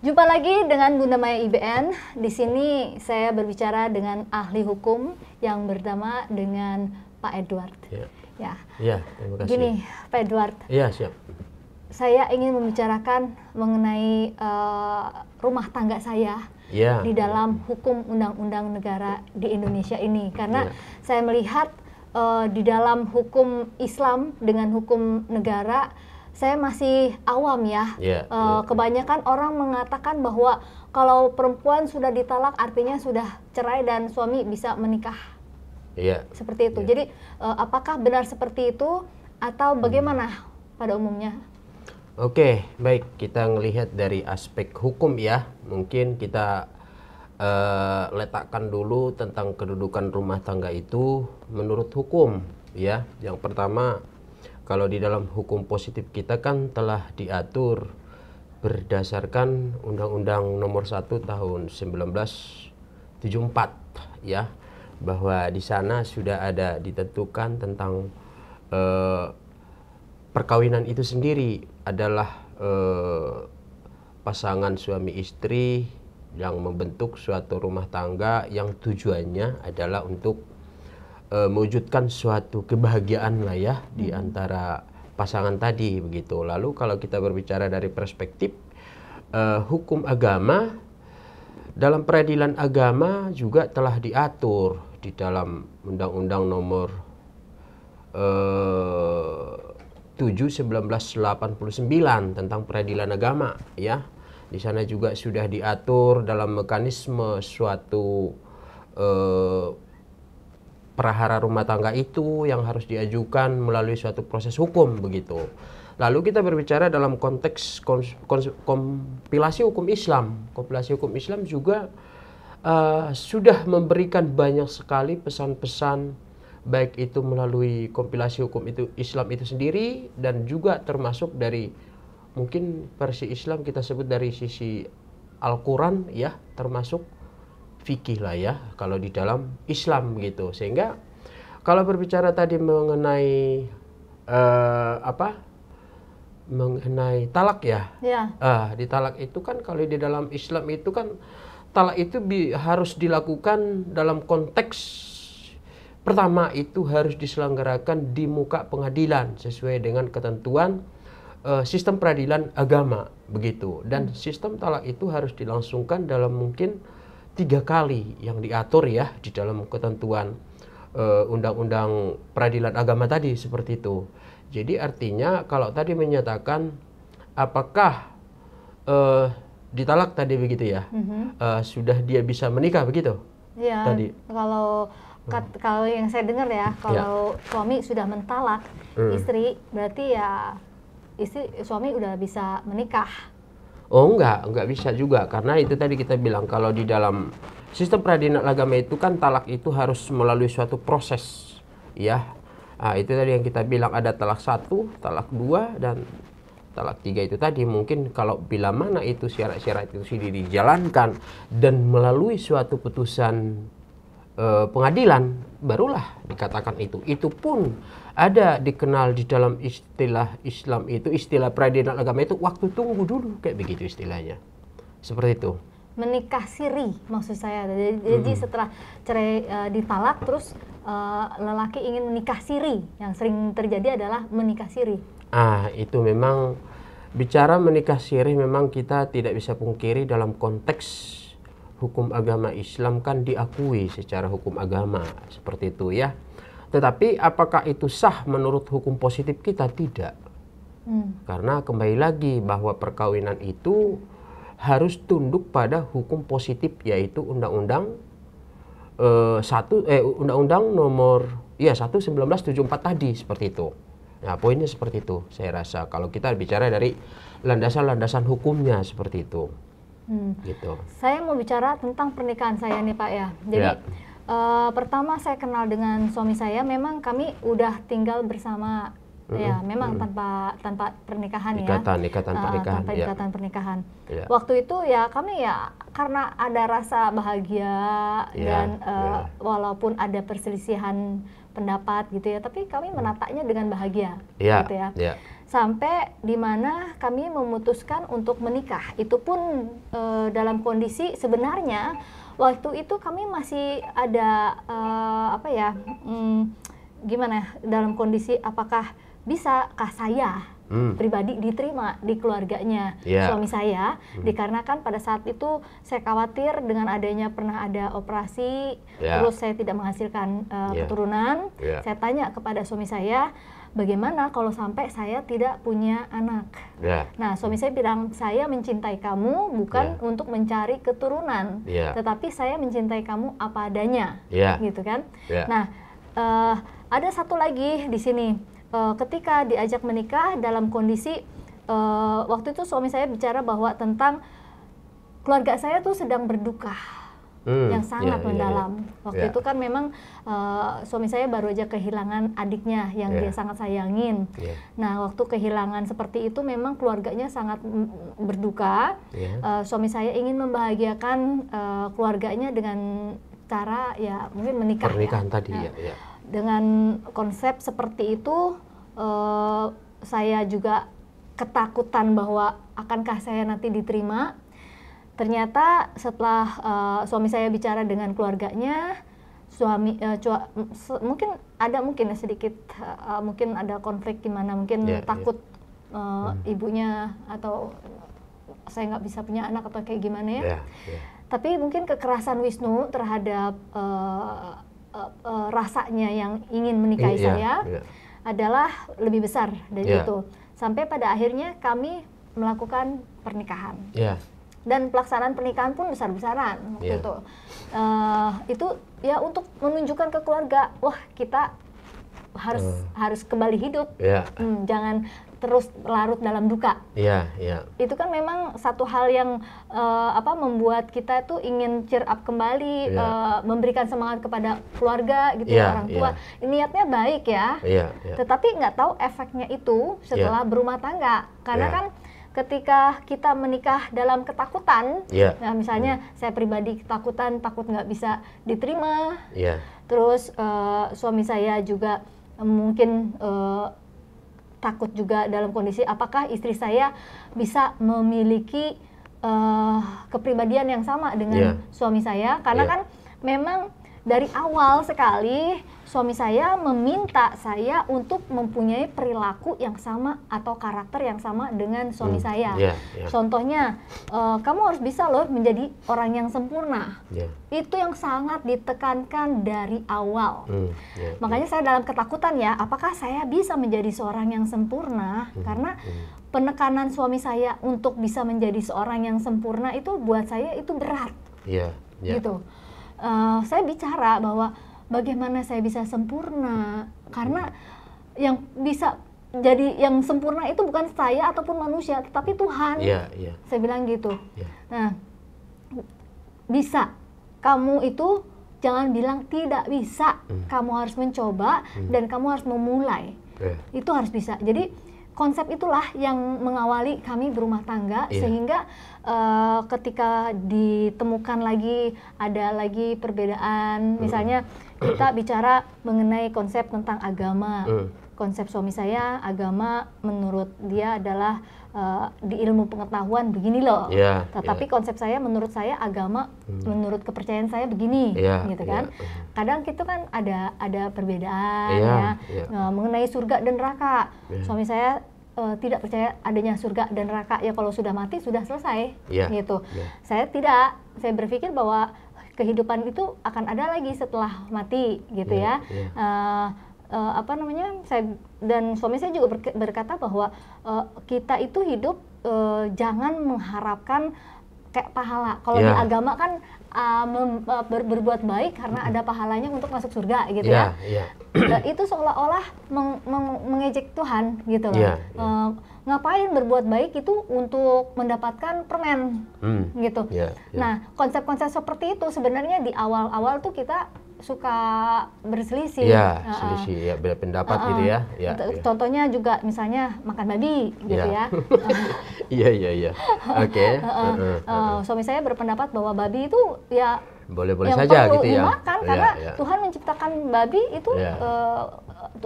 Jumpa lagi dengan Bunda Maya IBN. Di sini saya berbicara dengan ahli hukum yang bernama dengan Pak Edward. Ya, terima kasih. Gini, Pak Edward. Iya, siap. Saya ingin membicarakan mengenai rumah tangga saya di dalam hukum undang-undang negara di Indonesia ini, karena saya melihat di dalam hukum Islam dengan hukum negara saya masih awam ya. Kebanyakan orang mengatakan bahwa kalau perempuan sudah ditalak artinya sudah cerai dan suami bisa menikah. Seperti itu. Jadi apakah benar seperti itu atau bagaimana pada umumnya? Oke, baik, kita melihat dari aspek hukum ya. Mungkin kita letakkan dulu tentang kedudukan rumah tangga itu menurut hukum ya. Yang pertama, kalau di dalam hukum positif kita kan telah diatur berdasarkan Undang-Undang Nomor 1 Tahun 1974 ya, bahwa di sana sudah ada ditentukan tentang perkawinan itu sendiri adalah pasangan suami istri yang membentuk suatu rumah tangga yang tujuannya adalah untuk mewujudkan suatu kebahagiaan lah ya di antara pasangan tadi begitu. Lalu kalau kita berbicara dari perspektif hukum agama, dalam peradilan agama juga telah diatur di dalam Undang-Undang Nomor 7/1989 tentang peradilan agama ya. Di sana juga sudah diatur dalam mekanisme suatu perahara rumah tangga itu yang harus diajukan melalui suatu proses hukum begitu. Lalu kita berbicara dalam konteks kompilasi hukum Islam. Kompilasi hukum Islam juga sudah memberikan banyak sekali pesan-pesan, baik itu melalui kompilasi hukum itu Islam itu sendiri dan juga termasuk dari mungkin versi Islam kita sebut dari sisi Al-Quran ya, termasuk fikih lah ya kalau di dalam Islam gitu. Sehingga kalau berbicara tadi mengenai mengenai talak ya, di talak itu kan kalau di dalam Islam itu kan talak itu harus dilakukan dalam konteks pertama itu harus diselenggarakan di muka pengadilan sesuai dengan ketentuan sistem peradilan agama begitu. Dan sistem talak itu harus dilangsungkan dalam mungkin 3 kali yang diatur ya di dalam ketentuan undang-undang peradilan agama tadi seperti itu. Jadi artinya kalau tadi menyatakan apakah ditalak tadi begitu ya, sudah dia bisa menikah begitu? Ya, tadi. Kalau yang saya dengar ya, kalau suami sudah mentalak istri, berarti ya suami udah bisa menikah. Oh enggak bisa juga, karena itu tadi kita bilang kalau di dalam sistem peradilan agama itu kan talak itu harus melalui suatu proses ya. Itu tadi yang kita bilang ada talak 1, talak 2 dan talak 3 itu tadi. Mungkin kalau bila mana itu syarat-syarat itu sudah dijalankan dan melalui suatu putusan pengadilan barulah dikatakan itu. Itu pun ada dikenal di dalam istilah Islam itu, istilah peradilan agama itu waktu tunggu dulu, kayak begitu istilahnya. Seperti itu. Menikah siri maksud saya. Jadi setelah cerai ditalak terus lelaki ingin menikah siri. Yang sering terjadi adalah menikah siri. Itu memang bicara menikah siri memang kita tidak bisa pungkiri dalam konteks hukum agama Islam kan diakui secara hukum agama seperti itu ya. Tetapi apakah itu sah menurut hukum positif kita? Tidak. Karena kembali lagi bahwa perkawinan itu harus tunduk pada hukum positif, yaitu Undang-Undang Undang-Undang Nomor 1/1974 tadi seperti itu. Nah, poinnya seperti itu saya rasa kalau kita bicara dari landasan-landasan hukumnya seperti itu. Gitu. Saya mau bicara tentang pernikahan saya nih Pak ya. Jadi pertama saya kenal dengan suami saya, memang kami udah tinggal bersama ya, memang tanpa pernikahan ikatan pernikahan. Tanpa ikatan pernikahan. Waktu itu ya kami ya karena ada rasa bahagia dan walaupun ada perselisihan pendapat gitu ya, tapi kami menatanya dengan bahagia gitu ya. sampai di mana kami memutuskan untuk menikah. Itu pun dalam kondisi sebenarnya waktu itu kami masih ada gimana, dalam kondisi apakah bisakah saya pribadi diterima di keluarganya suami saya, dikarenakan pada saat itu saya khawatir dengan adanya pernah ada operasi, terus saya tidak menghasilkan keturunan. Saya tanya kepada suami saya, bagaimana kalau sampai saya tidak punya anak? Nah, suami saya bilang, saya mencintai kamu bukan untuk mencari keturunan, tetapi saya mencintai kamu apa adanya, gitu kan? Nah, ada satu lagi di sini. Ketika diajak menikah dalam kondisi waktu itu suami saya bicara bahwa tentang keluarga saya tuh sedang berduka yang sangat mendalam. Waktu itu kan memang suami saya baru aja kehilangan adiknya yang dia sangat sayangin. Nah, waktu kehilangan seperti itu memang keluarganya sangat berduka. Suami saya ingin membahagiakan keluarganya dengan cara ya mungkin menikah. Pernikahan tadi Dengan konsep seperti itu, saya juga ketakutan bahwa akankah saya nanti diterima. Ternyata setelah suami saya bicara dengan keluarganya, mungkin sedikit mungkin ada konflik gimana, mungkin takut ibunya atau saya nggak bisa punya anak atau kayak gimana ya. Tapi mungkin kekerasan Wisnu terhadap rasanya yang ingin menikahi saya adalah lebih besar dari itu. Sampai pada akhirnya kami melakukan pernikahan. Dan pelaksanaan pernikahan pun besar-besaran waktu itu. Itu ya untuk menunjukkan ke keluarga, wah kita harus kembali hidup. Jangan terus larut dalam duka. Itu kan memang satu hal yang membuat kita tuh ingin cheer up kembali, memberikan semangat kepada keluarga gitu, orang tua. Niatnya baik ya. Tetapi nggak tahu efeknya itu setelah berumah tangga. Karena kan ketika kita menikah dalam ketakutan, nah misalnya saya pribadi ketakutan, takut nggak bisa diterima. Terus suami saya juga mungkin takut juga dalam kondisi apakah istri saya bisa memiliki kepribadian yang sama dengan suami saya, karena kan memang dari awal sekali suami saya meminta saya untuk mempunyai perilaku yang sama atau karakter yang sama dengan suami saya. Contohnya, kamu harus bisa loh menjadi orang yang sempurna. Itu yang sangat ditekankan dari awal. Makanya saya dalam ketakutan ya, apakah saya bisa menjadi seorang yang sempurna? Karena penekanan suami saya untuk bisa menjadi seorang yang sempurna itu buat saya itu berat. Gitu. Saya bicara bahwa bagaimana saya bisa sempurna, karena yang bisa jadi yang sempurna itu bukan saya ataupun manusia, tetapi Tuhan. Saya bilang gitu. Nah, bisa. Kamu itu jangan bilang tidak bisa. Kamu harus mencoba dan kamu harus memulai. Itu harus bisa. Jadi konsep itulah yang mengawali kami berumah tangga, sehingga ketika ditemukan ada lagi perbedaan, misalnya kita bicara mengenai konsep tentang agama. Konsep suami saya, agama menurut dia adalah di ilmu pengetahuan begini loh. Tetapi konsep saya, menurut saya agama menurut kepercayaan saya begini, gitu kan. Kadang itu kan ada perbedaan mengenai surga dan neraka. Suami saya tidak percaya adanya surga dan neraka, ya kalau sudah mati sudah selesai, gitu. Saya tidak, saya berpikir bahwa kehidupan itu akan ada lagi setelah mati, gitu ya. Saya dan suami saya juga berkata bahwa kita itu hidup jangan mengharapkan kayak pahala. Kalau di agama kan berbuat baik karena ada pahalanya untuk masuk surga, gitu ya. Itu seolah-olah mengejek Tuhan, gitu loh. Ngapain berbuat baik itu untuk mendapatkan permen, gitu. Nah, konsep-konsep seperti itu sebenarnya di awal-awal tuh kita suka berselisih. Selisih, beda pendapat gitu ya. Contohnya juga misalnya makan babi, gitu ya. Oke. Suami saya berpendapat bahwa babi itu ya boleh-boleh saja gitu ya. Dimakan, karena Tuhan menciptakan babi itu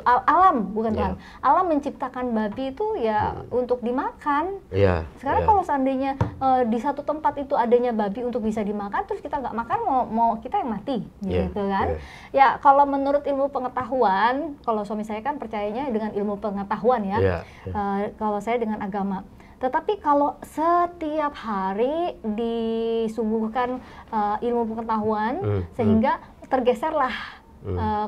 alam, bukan Tuhan. Alam menciptakan babi itu ya untuk dimakan. Sekarang kalau seandainya di satu tempat itu adanya babi untuk bisa dimakan, terus kita nggak makan, mau kita yang mati, gitu kan? Ya kalau menurut ilmu pengetahuan, kalau suami saya kan percayanya dengan ilmu pengetahuan ya. Kalau saya dengan agama. Tetapi kalau setiap hari disuguhkan ilmu pengetahuan, sehingga tergeserlah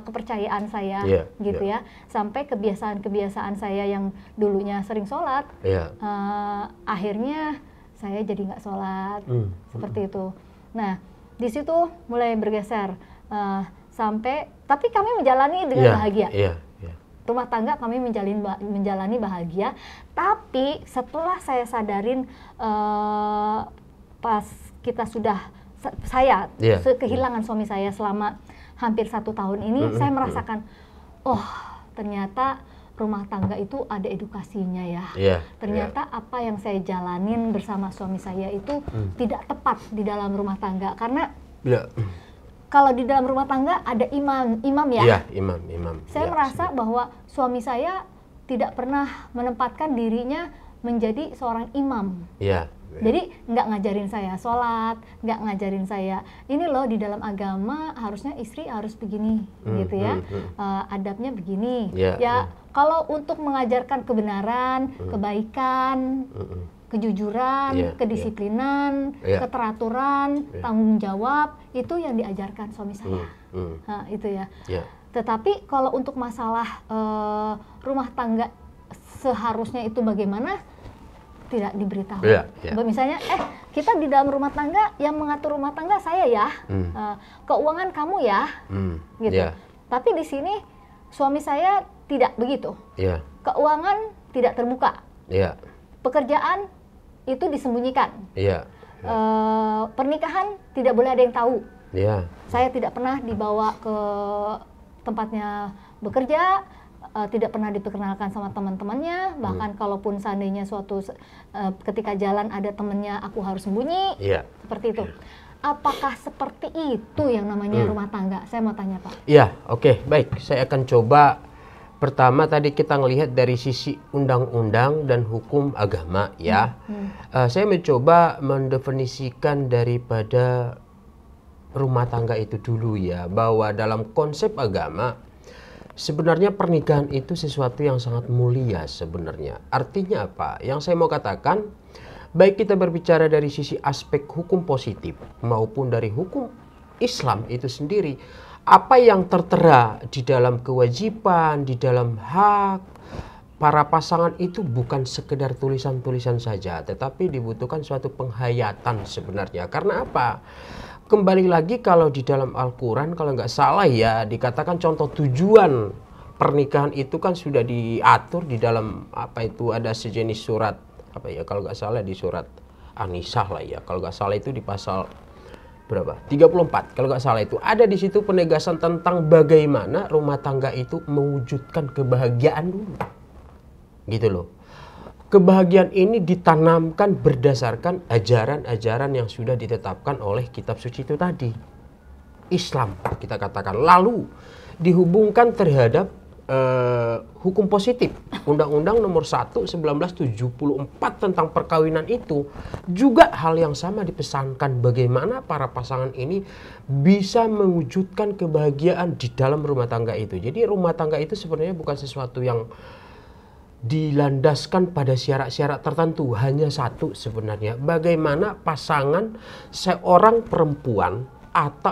kepercayaan saya, gitu ya, sampai kebiasaan-kebiasaan saya yang dulunya sering sholat, akhirnya saya jadi nggak sholat, seperti itu. Nah, di situ mulai bergeser sampai, tapi kami menjalani dengan bahagia. Rumah tangga kami menjalani bahagia, tapi setelah saya sadarin pas kita sudah kehilangan suami saya selama hampir 1 tahun ini, saya merasakan, oh ternyata rumah tangga itu ada edukasinya ya. Ternyata apa yang saya jalanin bersama suami saya itu tidak tepat di dalam rumah tangga, karena kalau di dalam rumah tangga ada imam ya. Imam. Saya merasa bahwa suami saya tidak pernah menempatkan dirinya menjadi seorang imam. Jadi nggak ngajarin saya sholat, nggak ngajarin saya ini loh di dalam agama harusnya istri harus begini, gitu ya. Adabnya begini. Kalau untuk mengajarkan kebenaran, kebaikan, kejujuran, kedisiplinan, keteraturan, tanggung jawab, itu yang diajarkan suami saya. Nah, itu ya. Tetapi kalau untuk masalah rumah tangga seharusnya itu bagaimana, tidak diberitahu. Misalnya, kita di dalam rumah tangga, yang mengatur rumah tangga saya ya, keuangan kamu ya, gitu. Tapi di sini suami saya tidak begitu. Keuangan tidak terbuka. Pekerjaan itu disembunyikan. Pernikahan tidak boleh ada yang tahu. Saya tidak pernah dibawa ke tempatnya bekerja, tidak pernah diperkenalkan sama teman-temannya. Bahkan kalaupun seandainya ketika jalan ada temannya, aku harus sembunyi. Seperti itu. Apakah seperti itu yang namanya rumah tangga? Saya mau tanya, Pak. Oke, baik. Saya akan coba. Pertama tadi kita melihat dari sisi undang-undang dan hukum agama ya. Saya mencoba mendefinisikan daripada rumah tangga itu dulu ya, bahwa dalam konsep agama sebenarnya pernikahan itu sesuatu yang sangat mulia sebenarnya. Artinya apa? Yang saya mau katakan, baik kita berbicara dari sisi aspek hukum positif maupun dari hukum Islam itu sendiri, apa yang tertera di dalam kewajiban, di dalam hak para pasangan itu bukan sekedar tulisan-tulisan saja, tetapi dibutuhkan suatu penghayatan sebenarnya. Karena apa? Kembali lagi kalau di dalam Al-Quran, kalau nggak salah ya, dikatakan contoh tujuan pernikahan itu kan sudah diatur di dalam ada sejenis surat, kalau nggak salah di surat An-Nisa lah ya, kalau nggak salah itu di pasal berapa? 34 kalau nggak salah itu. Ada di situ penegasan tentang bagaimana rumah tangga itu mewujudkan kebahagiaan dulu. Gitu loh. Kebahagiaan ini ditanamkan berdasarkan ajaran-ajaran yang sudah ditetapkan oleh kitab suci itu tadi. Islam kita katakan. Lalu dihubungkan terhadap hukum positif. Undang-Undang nomor 1 1974 tentang perkawinan itu juga hal yang sama dipesankan, bagaimana para pasangan ini bisa mewujudkan kebahagiaan di dalam rumah tangga itu. Jadi rumah tangga itu sebenarnya bukan sesuatu yang dilandaskan pada syarat-syarat tertentu, hanya satu sebenarnya, bagaimana pasangan seorang perempuan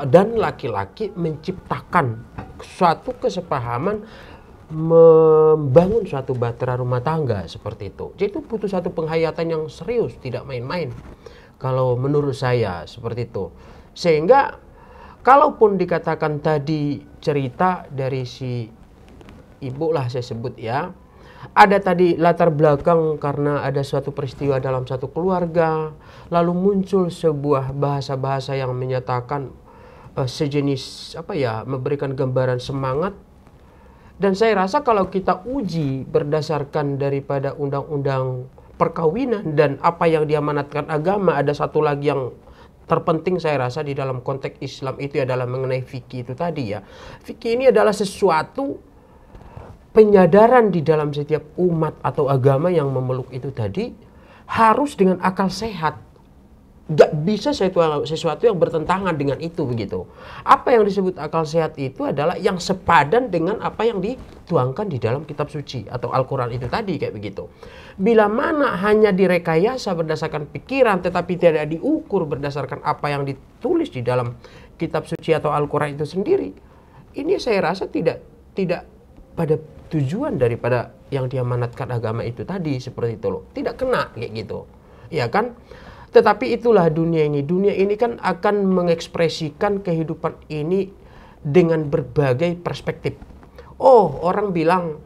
dan laki-laki menciptakan suatu kesepahaman membangun suatu bahtera rumah tangga seperti itu. Jadi itu butuh satu penghayatan yang serius, tidak main-main. Kalau menurut saya seperti itu. Sehingga kalaupun dikatakan tadi cerita dari si ibu lah saya sebut ya, ada tadi latar belakang karena ada suatu peristiwa dalam satu keluarga, lalu muncul sebuah bahasa-bahasa yang menyatakan sejenis memberikan gambaran semangat. Dan saya rasa kalau kita uji berdasarkan daripada undang-undang perkawinan dan apa yang diamanatkan agama, ada satu lagi yang terpenting saya rasa di dalam konteks Islam itu adalah mengenai fikih itu tadi ya. Fikih ini adalah sesuatu penyadaran di dalam setiap umat atau agama yang memeluk itu tadi harus dengan akal sehat. Gak bisa sesuatu yang bertentangan dengan itu begitu. Apa yang disebut akal sehat itu adalah yang sepadan dengan apa yang dituangkan di dalam kitab suci atau Al-Quran itu tadi kayak begitu. Bila mana hanya direkayasa berdasarkan pikiran tetapi tidak diukur berdasarkan apa yang ditulis di dalam kitab suci atau Al-Quran itu sendiri, ini saya rasa tidak pada tujuan daripada yang diamanatkan agama itu tadi seperti itu loh. Tidak kena kayak gitu. Ya kan? Tetapi itulah dunia ini. Dunia ini kan akan mengekspresikan kehidupan ini dengan berbagai perspektif. Oh, orang bilang,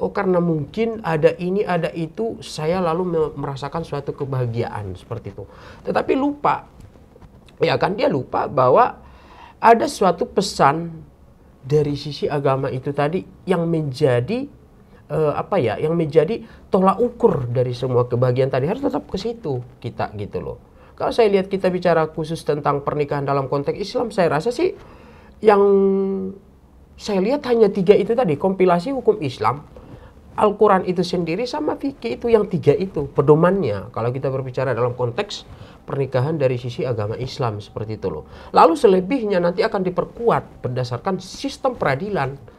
oh karena mungkin ada ini, ada itu, saya lalu merasakan suatu kebahagiaan seperti itu. Tetapi lupa, ya kan dia lupa bahwa ada suatu pesan dari sisi agama itu tadi yang menjadi yang menjadi tolak ukur dari semua kebahagiaan tadi, harus tetap ke situ kita gitu loh. Kalau saya lihat kita bicara khusus tentang pernikahan dalam konteks Islam, saya rasa sih yang saya lihat hanya 3 itu tadi, kompilasi hukum Islam, Al-Quran itu sendiri sama fikih itu, yang 3 itu pedomannya kalau kita berbicara dalam konteks pernikahan dari sisi agama Islam seperti itu loh. Lalu selebihnya nanti akan diperkuat berdasarkan sistem peradilan.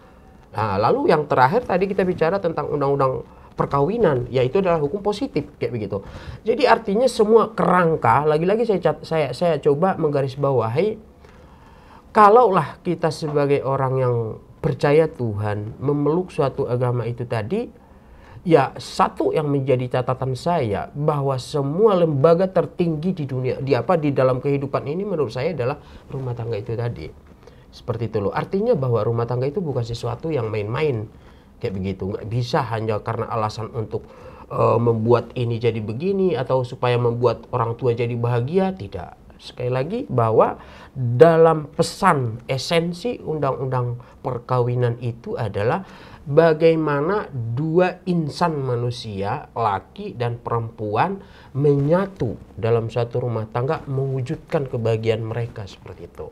Nah, lalu yang terakhir tadi kita bicara tentang undang-undang perkawinan, yaitu adalah hukum positif kayak begitu. Jadi artinya semua kerangka, lagi-lagi saya coba menggarisbawahi, kalaulah kita sebagai orang yang percaya Tuhan, memeluk suatu agama itu tadi, ya satu yang menjadi catatan saya bahwa semua lembaga tertinggi di dunia di dalam kehidupan ini menurut saya adalah rumah tangga itu tadi. Seperti itu loh. Artinya bahwa rumah tangga itu bukan sesuatu yang main-main kayak begitu. Nggak bisa hanya karena alasan untuk membuat ini jadi begini atau supaya membuat orang tua jadi bahagia. Tidak. Sekali lagi bahwa dalam pesan esensi undang-undang perkawinan itu adalah bagaimana 2 insan manusia, laki dan perempuan, menyatu dalam satu rumah tangga mewujudkan kebahagiaan mereka seperti itu.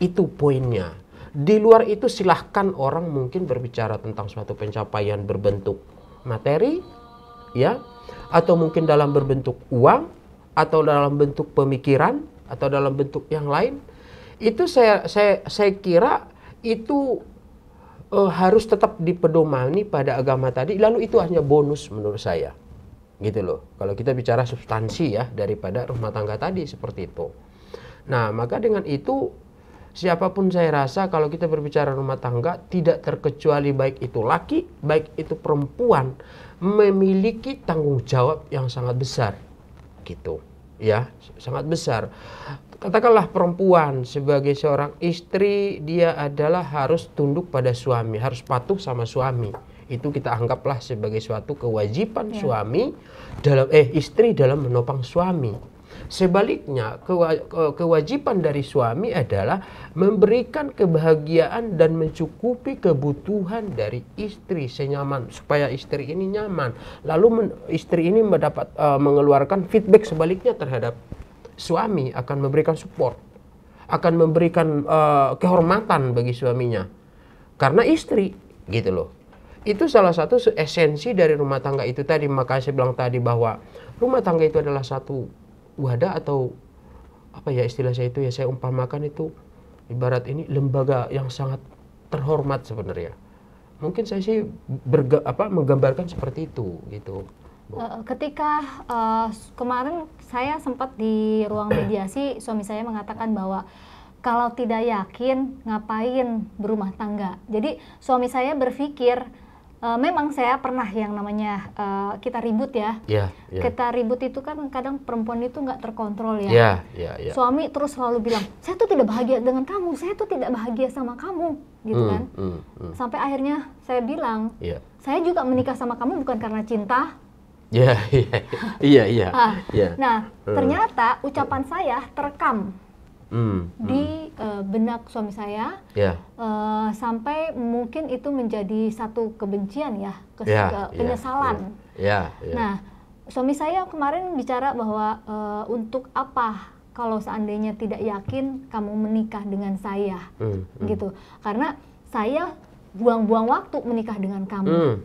Itu poinnya. Di luar itu silahkan orang mungkin berbicara tentang suatu pencapaian berbentuk materi, ya, atau mungkin dalam berbentuk uang, atau dalam bentuk pemikiran, atau dalam bentuk yang lain. Itu saya kira itu harus tetap dipedomani pada agama tadi. Lalu itu hanya bonus menurut saya, gitu loh. Kalau kita bicara substansi ya daripada rumah tangga tadi seperti itu. Nah, maka dengan itu siapapun saya rasa kalau kita berbicara rumah tangga, tidak terkecuali baik itu laki, baik itu perempuan, memiliki tanggung jawab yang sangat besar. Gitu. Ya, sangat besar. Katakanlah perempuan sebagai seorang istri, dia adalah harus tunduk pada suami, harus patuh sama suami. Itu kita anggaplah sebagai suatu kewajiban suami dalam istri dalam menopang suami. Sebaliknya, kewajiban dari suami adalah memberikan kebahagiaan dan mencukupi kebutuhan dari istri senyaman supaya istri ini nyaman. Lalu istri ini mendapat mengeluarkan feedback sebaliknya terhadap suami, akan memberikan support, akan memberikan kehormatan bagi suaminya karena istri, gitu loh. Itu salah satu esensi dari rumah tangga itu tadi. Maka saya bilang tadi bahwa rumah tangga itu adalah satu wadah atau apa ya istilah saya itu ya, saya umpamakan itu ibarat ini lembaga yang sangat terhormat sebenarnya. Mungkin saya sih menggambarkan seperti itu gitu. Ketika kemarin saya sempat di ruang mediasi, suami saya mengatakan bahwa kalau tidak yakin ngapain berumah tangga. Jadi suami saya berpikir memang saya pernah yang namanya kita ribut ya. Kita ribut itu kan kadang perempuan itu nggak terkontrol ya. Suami terus selalu bilang, saya tuh tidak bahagia dengan kamu, saya tuh tidak bahagia sama kamu, gitu kan. Sampai akhirnya saya bilang, saya juga menikah sama kamu bukan karena cinta. Nah, ternyata ucapan saya terekam di benak suami saya, sampai mungkin itu menjadi satu kebencian ya, penyesalan. Nah, suami saya kemarin bicara bahwa untuk apa kalau seandainya tidak yakin kamu menikah dengan saya, gitu. Karena saya buang-buang waktu menikah dengan kamu.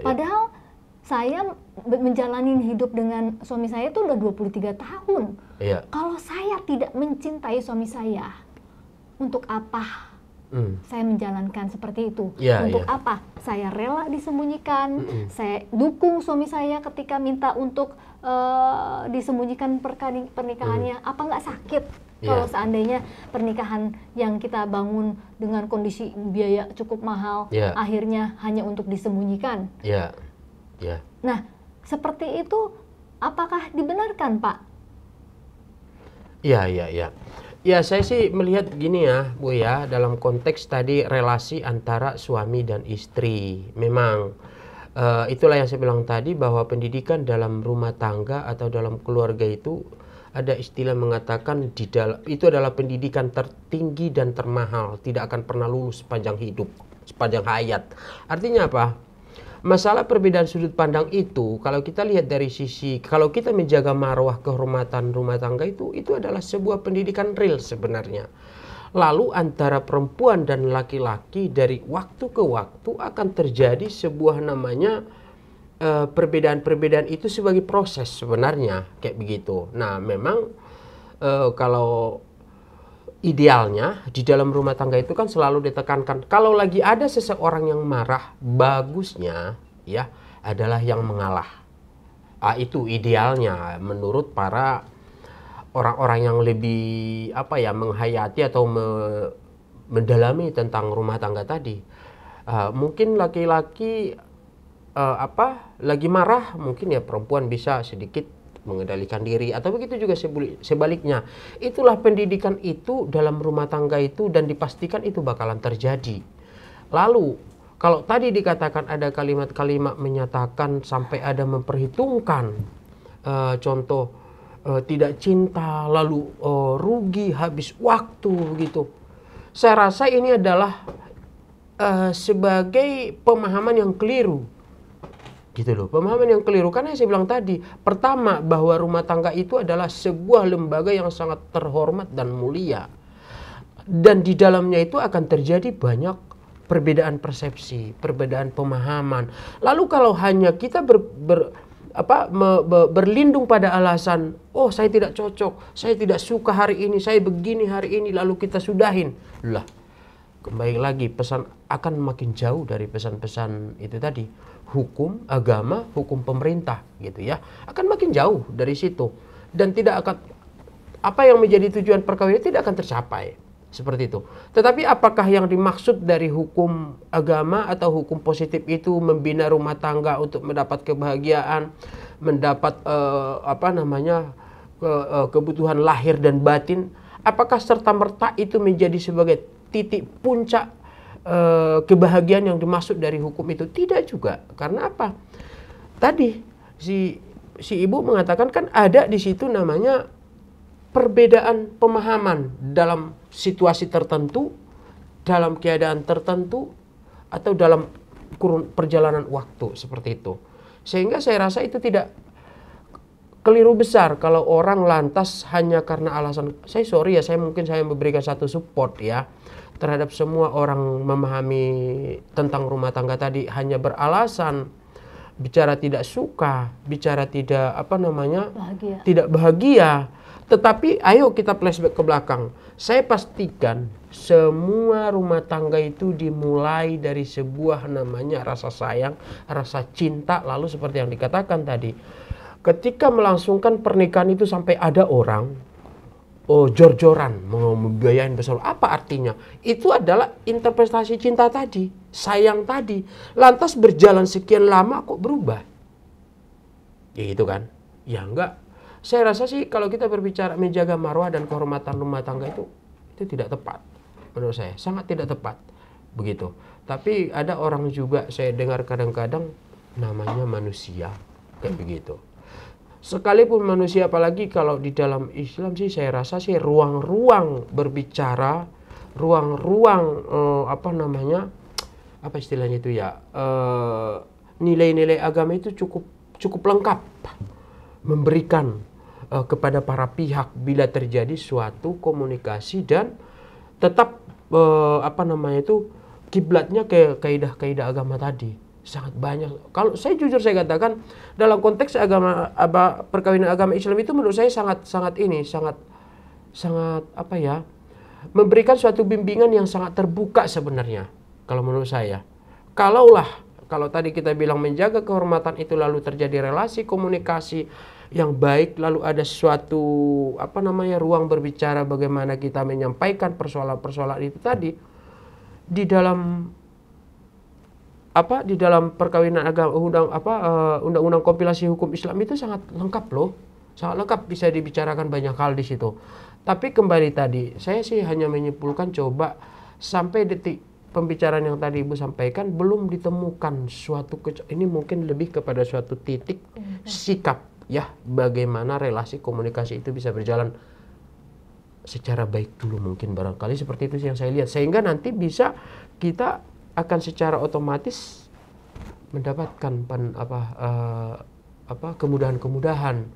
Padahal saya menjalani hidup dengan suami saya itu udah 23 tahun. Kalau saya tidak mencintai suami saya, untuk apa saya menjalankan seperti itu? Untuk apa saya rela disembunyikan? Saya dukung suami saya ketika minta untuk disembunyikan pernikahannya. Apa nggak sakit kalau seandainya pernikahan yang kita bangun dengan kondisi biaya cukup mahal, akhirnya hanya untuk disembunyikan? Nah, seperti itu apakah dibenarkan, Pak? Ya, saya sih melihat gini ya, Bu ya, dalam konteks tadi relasi antara suami dan istri. Memang itulah yang saya bilang tadi, bahwa pendidikan dalam rumah tangga atau dalam keluarga itu ada istilah mengatakan itu adalah pendidikan tertinggi dan termahal, tidak akan pernah lulus sepanjang hidup, sepanjang hayat. Artinya apa? Masalah perbedaan sudut pandang itu, kalau kita lihat dari sisi, kalau kita menjaga marwah kehormatan rumah tangga itu adalah sebuah pendidikan real sebenarnya. Lalu antara perempuan dan laki-laki dari waktu ke waktu akan terjadi sebuah namanya perbedaan-perbedaan itu sebagai proses sebenarnya, kayak begitu. Nah, memang kalau idealnya di dalam rumah tangga itu kan selalu ditekankan, kalau lagi ada seseorang yang marah, bagusnya ya adalah yang mengalah. Itu idealnya menurut para orang-orang yang lebih menghayati atau mendalami tentang rumah tangga tadi. Mungkin laki-laki lagi marah, mungkin ya perempuan bisa sedikit mengendalikan diri, atau begitu juga sebaliknya. Itulah pendidikan itu dalam rumah tangga itu, dan dipastikan itu bakalan terjadi. Lalu kalau tadi dikatakan ada kalimat-kalimat menyatakan sampai ada memperhitungkan, contoh tidak cinta, lalu rugi, habis waktu begitu. Saya rasa ini adalah sebagai pemahaman yang keliru. Gitu loh, pemahaman yang keliru. Karena saya bilang tadi, pertama bahwa rumah tangga itu adalah sebuah lembaga yang sangat terhormat dan mulia, dan di dalamnya itu akan terjadi banyak perbedaan persepsi, perbedaan pemahaman. Lalu kalau hanya kita berlindung pada alasan, oh saya tidak cocok, saya tidak suka hari ini, saya begini hari ini, lalu kita sudahin, lah kembali lagi pesan akan makin jauh dari pesan-pesan itu tadi. Hukum agama, hukum pemerintah gitu ya, akan makin jauh dari situ, dan tidak akan, apa yang menjadi tujuan perkawinan tidak akan tercapai seperti itu. Tetapi apakah yang dimaksud dari hukum agama atau hukum positif itu membina rumah tangga untuk mendapat kebahagiaan, mendapat kebutuhan lahir dan batin, apakah serta-merta itu menjadi sebagai titik puncak kebahagiaan yang dimaksud dari hukum itu? Tidak juga. Karena apa? Tadi si ibu mengatakan kan ada di situ namanya perbedaan pemahaman dalam situasi tertentu, dalam keadaan tertentu, atau dalam kurun perjalanan waktu seperti itu. Sehingga saya rasa itu tidak, keliru besar kalau orang lantas hanya karena alasan, saya mungkin saya memberikan satu support ya terhadap semua orang memahami tentang rumah tangga tadi, hanya beralasan bicara tidak suka, bicara tidak tidak bahagia. Tetapi ayo kita flashback ke belakang. Saya pastikan semua rumah tangga itu dimulai dari sebuah namanya rasa sayang, rasa cinta, lalu seperti yang dikatakan tadi, ketika melangsungkan pernikahan itu sampai ada orang jor-joran mau membiayain besar. Apa artinya? Itu adalah interpretasi cinta tadi, sayang tadi. Lantas berjalan sekian lama kok berubah? Ya itu kan? Ya enggak. Saya rasa sih kalau kita berbicara menjaga marwah dan kehormatan rumah tangga itu tidak tepat. Menurut saya sangat tidak tepat. Begitu. Tapi ada orang juga saya dengar kadang-kadang namanya manusia kayak begitu. Sekalipun manusia, apalagi kalau di dalam Islam sih saya rasa sih ruang-ruang berbicara, ruang-ruang apa istilahnya itu ya, nilai-nilai agama itu cukup lengkap memberikan kepada para pihak bila terjadi suatu komunikasi dan tetap kiblatnya ke kaidah-kaidah agama tadi. Sangat banyak. Kalau saya jujur saya katakan dalam konteks perkawinan agama Islam itu menurut saya sangat memberikan suatu bimbingan yang sangat terbuka sebenarnya kalau menurut saya. Kalau tadi kita bilang menjaga kehormatan itu lalu terjadi relasi komunikasi yang baik, lalu ada suatu ruang berbicara bagaimana kita menyampaikan persoalan-persoalan itu tadi di dalam perkawinan agama undang-undang kompilasi hukum Islam itu sangat lengkap loh. Sangat lengkap, bisa dibicarakan banyak hal di situ. Tapi kembali tadi, saya sih hanya menyimpulkan coba sampai detik pembicaraan yang tadi Ibu sampaikan belum ditemukan suatu ini mungkin lebih kepada suatu titik sikap ya bagaimana relasi komunikasi itu bisa berjalan secara baik dulu, mungkin barangkali seperti itu yang saya lihat, sehingga nanti bisa kita akan secara otomatis mendapatkan kemudahan-kemudahan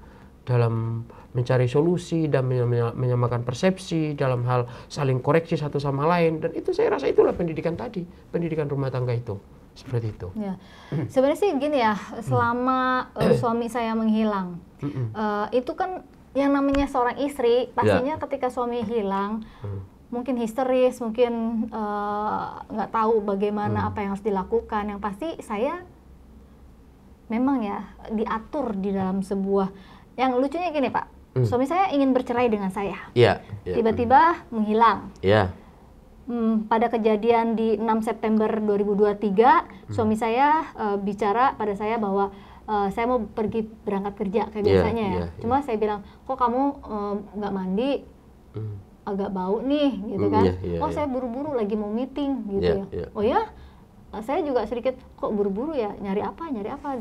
dalam mencari solusi dan menyamakan persepsi dalam hal saling koreksi satu sama lain, dan itu saya rasa itulah pendidikan tadi, pendidikan rumah tangga itu seperti itu. Ya. Sebenarnya sih gini ya, selama suami saya menghilang, itu kan yang namanya seorang istri pastinya ketika suami hilang mungkin histeris, mungkin nggak tahu bagaimana apa yang harus dilakukan. Yang pasti saya memang ya diatur di dalam sebuah, yang lucunya gini Pak, suami saya ingin bercerai dengan saya, tiba-tiba menghilang. Pada kejadian di 6 September 2023, suami saya bicara pada saya bahwa saya mau pergi berangkat kerja kayak biasanya ya. Cuma saya bilang, kok kamu nggak mandi? Agak bau nih gitu kan. Saya buru-buru lagi mau meeting gitu ya. Oh ya, saya juga sedikit kok buru-buru ya, nyari apa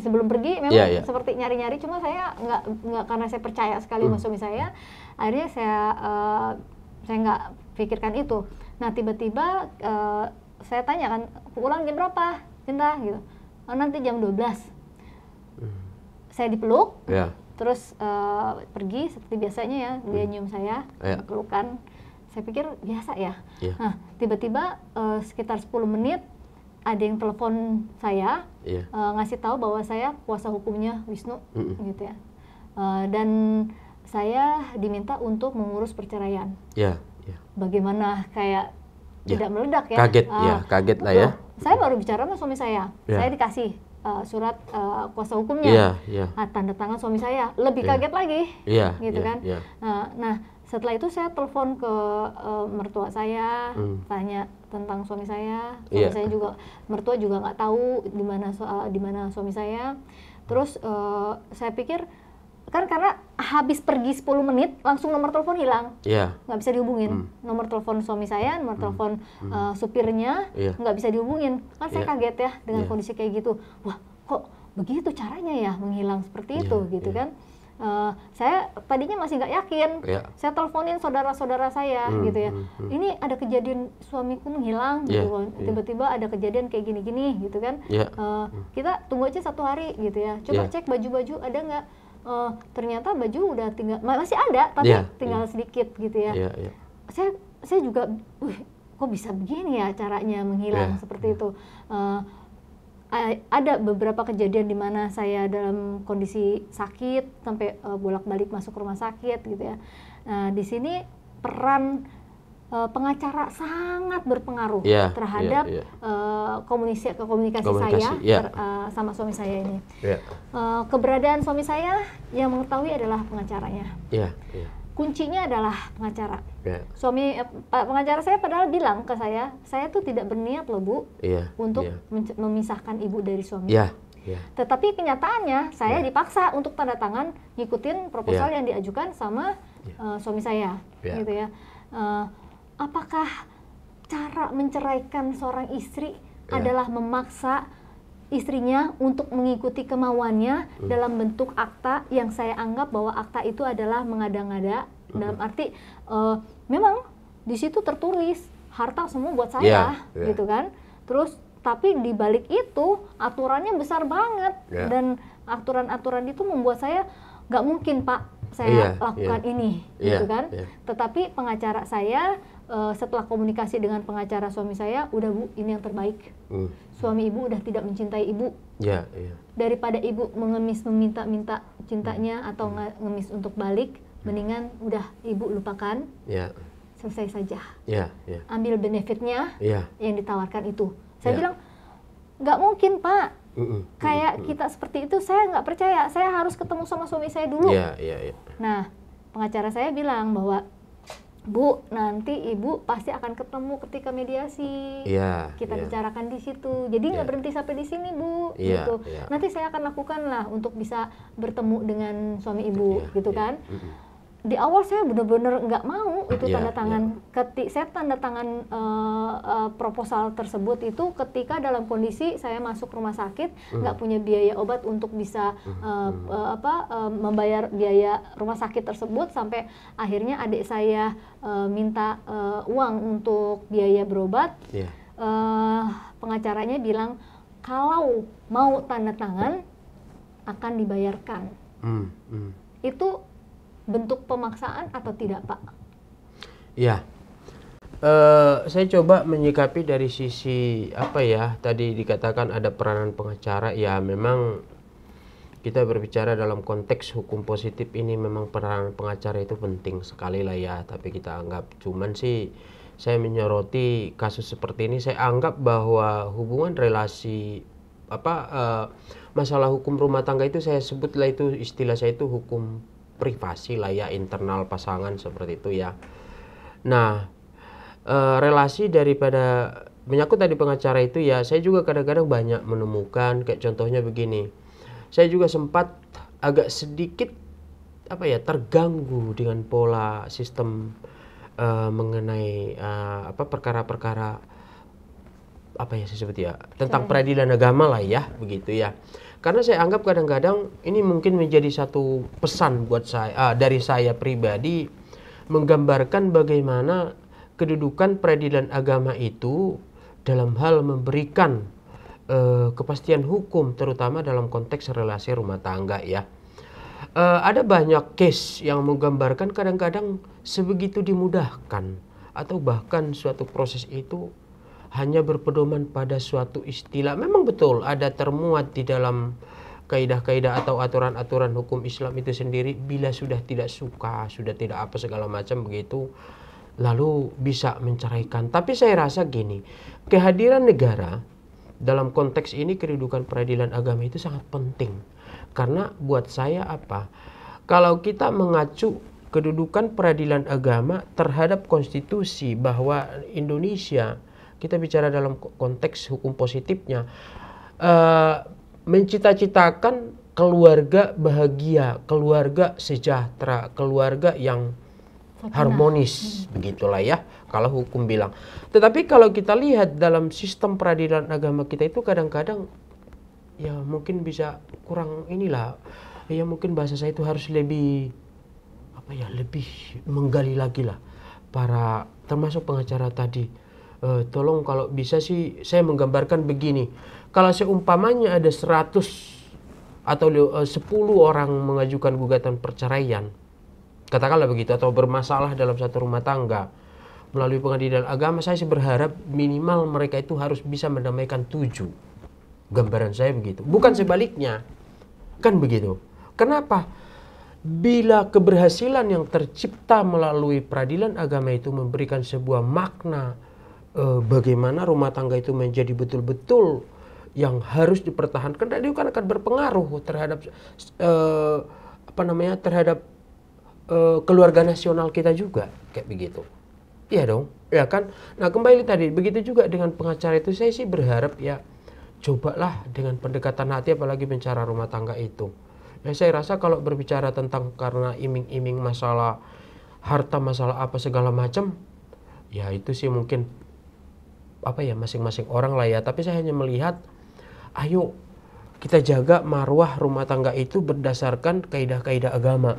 sebelum pergi memang seperti nyari-nyari, cuma saya nggak karena saya percaya sekali sama suami saya, akhirnya saya nggak pikirkan itu. Nah tiba-tiba saya tanya kan, pulang jam berapa Cinta gitu, nanti jam 12. Saya dipeluk, terus pergi seperti biasanya ya, dia nyium saya, pelukan. Saya pikir biasa ya. Nah tiba-tiba sekitar 10 menit ada yang telepon saya, ngasih tahu bahwa saya kuasa hukumnya Wisnu gitu ya, dan saya diminta untuk mengurus perceraian. Bagaimana kayak tidak meledak ya? Kaget lah ya. Saya baru bicara sama suami saya dikasih surat kuasa hukumnya, tanda tangan suami saya, lebih kaget lagi, gitu kan. Nah setelah itu saya telepon ke mertua saya, tanya tentang suami saya. Suami saya juga, mertua juga nggak tahu di mana suami saya. Terus saya pikir kan karena habis pergi 10 menit langsung nomor telepon hilang, nggak bisa dihubungin. Nomor telepon suami saya, nomor telepon supirnya nggak bisa dihubungin. Kan saya kaget ya dengan kondisi kayak gitu. Wah kok begitu caranya ya menghilang seperti itu gitu kan. Saya tadinya masih nggak yakin. Saya teleponin saudara-saudara saya gitu ya. Ini ada kejadian suamiku menghilang gitu. Tiba-tiba ada kejadian kayak gini-gini gitu kan. Kita tunggu aja 1 hari gitu ya. Coba cek baju-baju ada nggak. Ternyata baju udah tinggal, masih ada tapi tinggal sedikit gitu ya. Saya juga kok bisa begini ya caranya menghilang seperti itu. Ada beberapa kejadian di mana saya dalam kondisi sakit sampai bolak-balik masuk rumah sakit gitu ya. Di sini peran pengacara sangat berpengaruh terhadap komunikasi saya sama suami saya ini. Keberadaan suami saya yang mengetahui adalah pengacaranya. Kuncinya adalah pengacara. Pengacara saya padahal bilang ke saya tuh tidak berniat loh Bu untuk memisahkan ibu dari suami. Tetapi kenyataannya saya dipaksa untuk tanda tangan ngikutin proposal yang diajukan sama suami saya, gitu ya. Apakah cara menceraikan seorang istri adalah memaksa istrinya untuk mengikuti kemauannya dalam bentuk akta yang saya anggap bahwa akta itu adalah mengada-ngada, dalam arti memang di situ tertulis harta semua buat saya, gitu kan. Terus tapi di balik itu aturannya besar banget dan aturan-aturan itu membuat saya nggak mungkin Pak saya lakukan ini, gitu kan. Tetapi pengacara saya setelah komunikasi dengan pengacara suami saya, udah Bu, ini yang terbaik. Suami ibu udah tidak mencintai ibu. Daripada ibu mengemis meminta-minta cintanya atau ngemis untuk balik, mendingan udah ibu lupakan. Selesai saja. Ambil benefitnya yang ditawarkan itu. Saya bilang, nggak mungkin Pak. Kayak kita seperti itu, saya nggak percaya. Saya harus ketemu sama suami saya dulu. Nah, pengacara saya bilang bahwa Bu, nanti ibu pasti akan ketemu ketika mediasi. Kita bicarakan di situ. Jadi nggak berhenti sampai di sini, Bu. Gitu. Nanti saya akan lakukan lah untuk bisa bertemu dengan suami ibu, gitu kan. Di awal saya benar-benar nggak mau itu tanda tangan. Saya tanda tangan proposal tersebut itu ketika dalam kondisi saya masuk rumah sakit, nggak punya biaya obat untuk bisa membayar biaya rumah sakit tersebut, sampai akhirnya adik saya minta uang untuk biaya berobat. Pengacaranya bilang kalau mau tanda tangan akan dibayarkan. Itu bentuk pemaksaan atau tidak, Pak? Saya coba menyikapi dari sisi tadi dikatakan ada peranan pengacara. Memang kita berbicara dalam konteks hukum positif ini, memang peranan pengacara itu penting sekali lah ya. Tapi kita anggap, cuman sih saya menyoroti kasus seperti ini, saya anggap bahwa hubungan relasi masalah hukum rumah tangga itu, saya sebutlah itu, istilah saya itu hukum privasi lah ya, internal pasangan seperti itu ya. Nah, relasi daripada menyangkut tadi pengacara itu ya, saya juga kadang-kadang banyak menemukan, kayak contohnya begini, saya juga sempat agak sedikit terganggu dengan pola sistem mengenai perkara-perkara saya sebut ya, tentang peradilan agama lah ya, begitu ya. Karena saya anggap kadang-kadang ini mungkin menjadi satu pesan buat saya, dari saya pribadi, menggambarkan bagaimana kedudukan peradilan agama itu dalam hal memberikan kepastian hukum, terutama dalam konteks relasi rumah tangga ya. Ada banyak case yang menggambarkan kadang-kadang sebegitu dimudahkan, atau bahkan suatu proses itu hanya berpedoman pada suatu istilah. Memang betul ada termuat di dalam kaidah-kaidah atau aturan-aturan hukum Islam itu sendiri, bila sudah tidak suka, sudah tidak apa segala macam begitu, lalu bisa menceraikan. Tapi saya rasa gini, kehadiran negara dalam konteks ini, kedudukan peradilan agama itu sangat penting. Karena buat saya kalau kita mengacu kedudukan peradilan agama terhadap konstitusi, bahwa Indonesia, kita bicara dalam konteks hukum positifnya, mencita-citakan keluarga bahagia, keluarga sejahtera, keluarga yang harmonis, begitulah ya kalau hukum bilang. Tetapi kalau kita lihat dalam sistem peradilan agama kita itu kadang-kadang ya mungkin bisa kurang mungkin bahasa saya itu harus lebih lebih menggali lagi lah para, termasuk pengacara tadi. Tolong kalau bisa sih saya menggambarkan begini, kalau seumpamanya ada 100 atau 10 orang mengajukan gugatan perceraian, katakanlah begitu, atau bermasalah dalam satu rumah tangga melalui pengadilan agama, saya sih berharap minimal mereka itu harus bisa mendamaikan 7. Gambaran saya begitu, bukan sebaliknya, kan begitu. Kenapa? Bila keberhasilan yang tercipta melalui peradilan agama itu memberikan sebuah makna bagaimana rumah tangga itu menjadi betul-betul yang harus dipertahankan, dan itu kan akan berpengaruh terhadap terhadap keluarga nasional kita juga, kayak begitu. Iya dong, ya kan. Nah, kembali tadi, begitu juga dengan pengacara itu, saya sih berharap ya cobalah dengan pendekatan hati, apalagi bicara rumah tangga itu. Ya, saya rasa kalau berbicara tentang karena iming-iming masalah harta, masalah apa segala macam, ya itu sih mungkin masing-masing orang lah ya. Tapi saya hanya melihat, ayo kita jaga marwah rumah tangga itu berdasarkan kaidah-kaidah agama,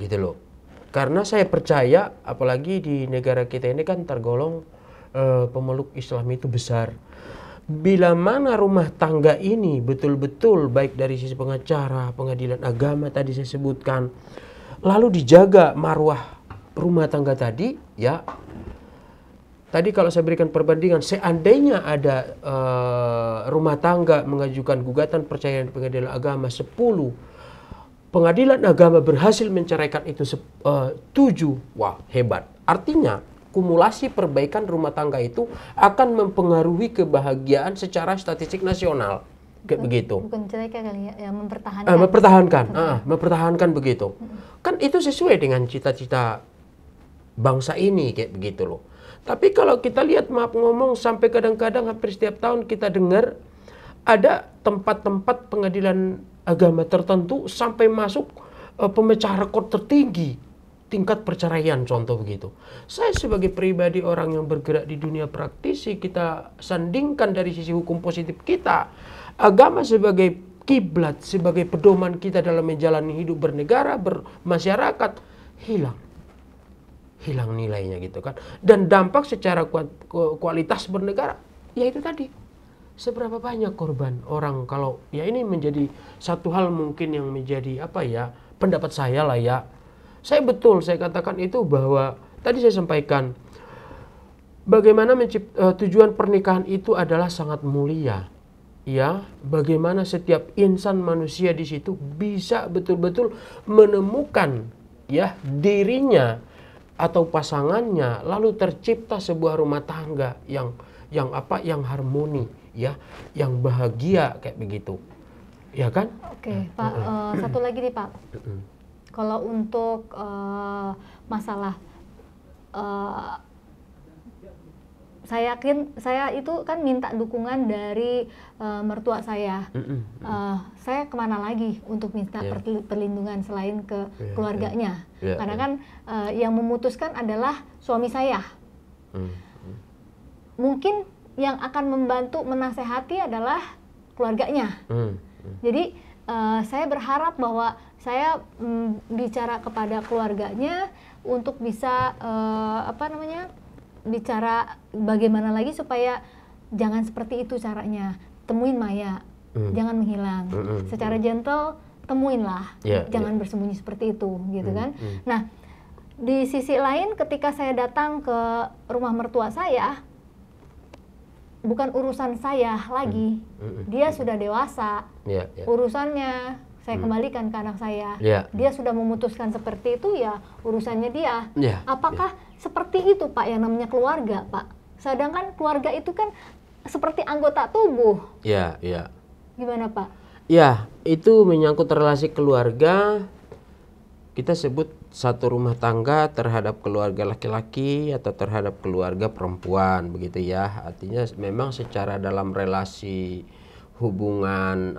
gitu loh. Karena saya percaya, apalagi di negara kita ini kan tergolong pemeluk Islam itu besar. Bila mana rumah tangga ini betul-betul baik dari sisi pengacara, pengadilan agama tadi saya sebutkan, lalu dijaga marwah rumah tangga tadi, ya. Tadi kalau saya berikan perbandingan, seandainya ada rumah tangga mengajukan gugatan perceraian di pengadilan agama 10, pengadilan agama berhasil menceraikan itu 7, wah hebat. Artinya kumulasi perbaikan rumah tangga itu akan mempengaruhi kebahagiaan secara statistik nasional. Kayak begitu. Bukan menceraikan kali ya, mempertahankan begitu. Kan itu sesuai dengan cita-cita bangsa ini kayak begitu loh. Tapi kalau kita lihat, maaf ngomong, sampai kadang-kadang hampir setiap tahun kita dengar ada tempat-tempat pengadilan agama tertentu sampai masuk pemecah rekor tertinggi tingkat perceraian, contoh begitu. Saya sebagai pribadi orang yang bergerak di dunia praktisi, kita sandingkan dari sisi hukum positif kita, agama sebagai kiblat, sebagai pedoman kita dalam menjalani hidup bernegara, bermasyarakat, hilang nilainya gitu kan. Dan dampak secara kualitas bernegara, yaitu tadi, seberapa banyak korban orang. Kalau ya ini menjadi satu hal mungkin yang menjadi pendapat saya lah ya. Saya katakan itu bahwa tadi saya sampaikan bagaimana tujuan pernikahan itu adalah sangat mulia. Ya, bagaimana setiap insan manusia di situ bisa betul-betul menemukan ya dirinya atau pasangannya, lalu tercipta sebuah rumah tangga yang harmoni, ya, yang bahagia kayak begitu. Ya kan? Oke, Pak, satu lagi nih, Pak. Kalau untuk masalah saya yakin saya itu kan minta dukungan dari mertua saya. Saya kemana lagi untuk minta perlindungan selain ke keluarganya? Karena kan yang memutuskan adalah suami saya. Mungkin yang akan membantu menasehati adalah keluarganya. Jadi saya berharap bahwa saya bicara kepada keluarganya untuk bisa bicara bagaimana lagi supaya jangan seperti itu caranya. Temuin Maya, jangan menghilang. Secara gentle temuinlah, jangan bersembunyi seperti itu, gitu kan. Nah, di sisi lain ketika saya datang ke rumah mertua saya, bukan urusan saya lagi. Dia sudah dewasa. Urusannya saya kembalikan ke anak saya. Dia sudah memutuskan seperti itu, ya urusannya dia. Apakah seperti itu, Pak, yang namanya keluarga, Pak? Sedangkan keluarga itu kan seperti anggota tubuh. Gimana, Pak? Ya, itu menyangkut relasi keluarga. Kita sebut satu rumah tangga terhadap keluarga laki-laki atau terhadap keluarga perempuan, begitu ya. Artinya memang secara dalam relasi hubungan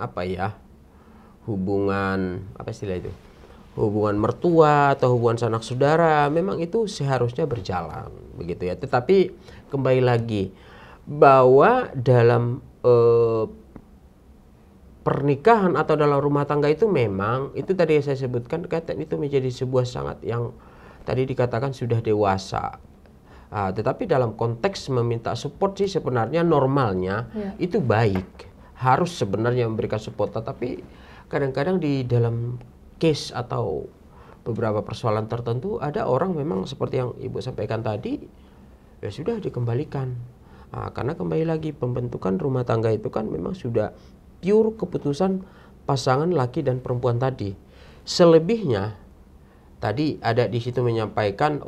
hubungan mertua atau hubungan sanak saudara, memang itu seharusnya berjalan, begitu ya. Tetapi kembali lagi bahwa dalam pernikahan atau dalam rumah tangga itu memang itu tadi yang saya sebutkan, itu menjadi sebuah sangat yang tadi dikatakan sudah dewasa. Tetapi dalam konteks meminta support sih sebenarnya normalnya itu baik, harus sebenarnya memberikan support. Tetapi kadang-kadang di dalam case atau beberapa persoalan tertentu ada orang memang seperti yang Ibu sampaikan tadi, ya sudah dikembalikan. Karena kembali lagi pembentukan rumah tangga itu kan memang sudah pure keputusan pasangan laki dan perempuan tadi. Selebihnya tadi ada di situ menyampaikan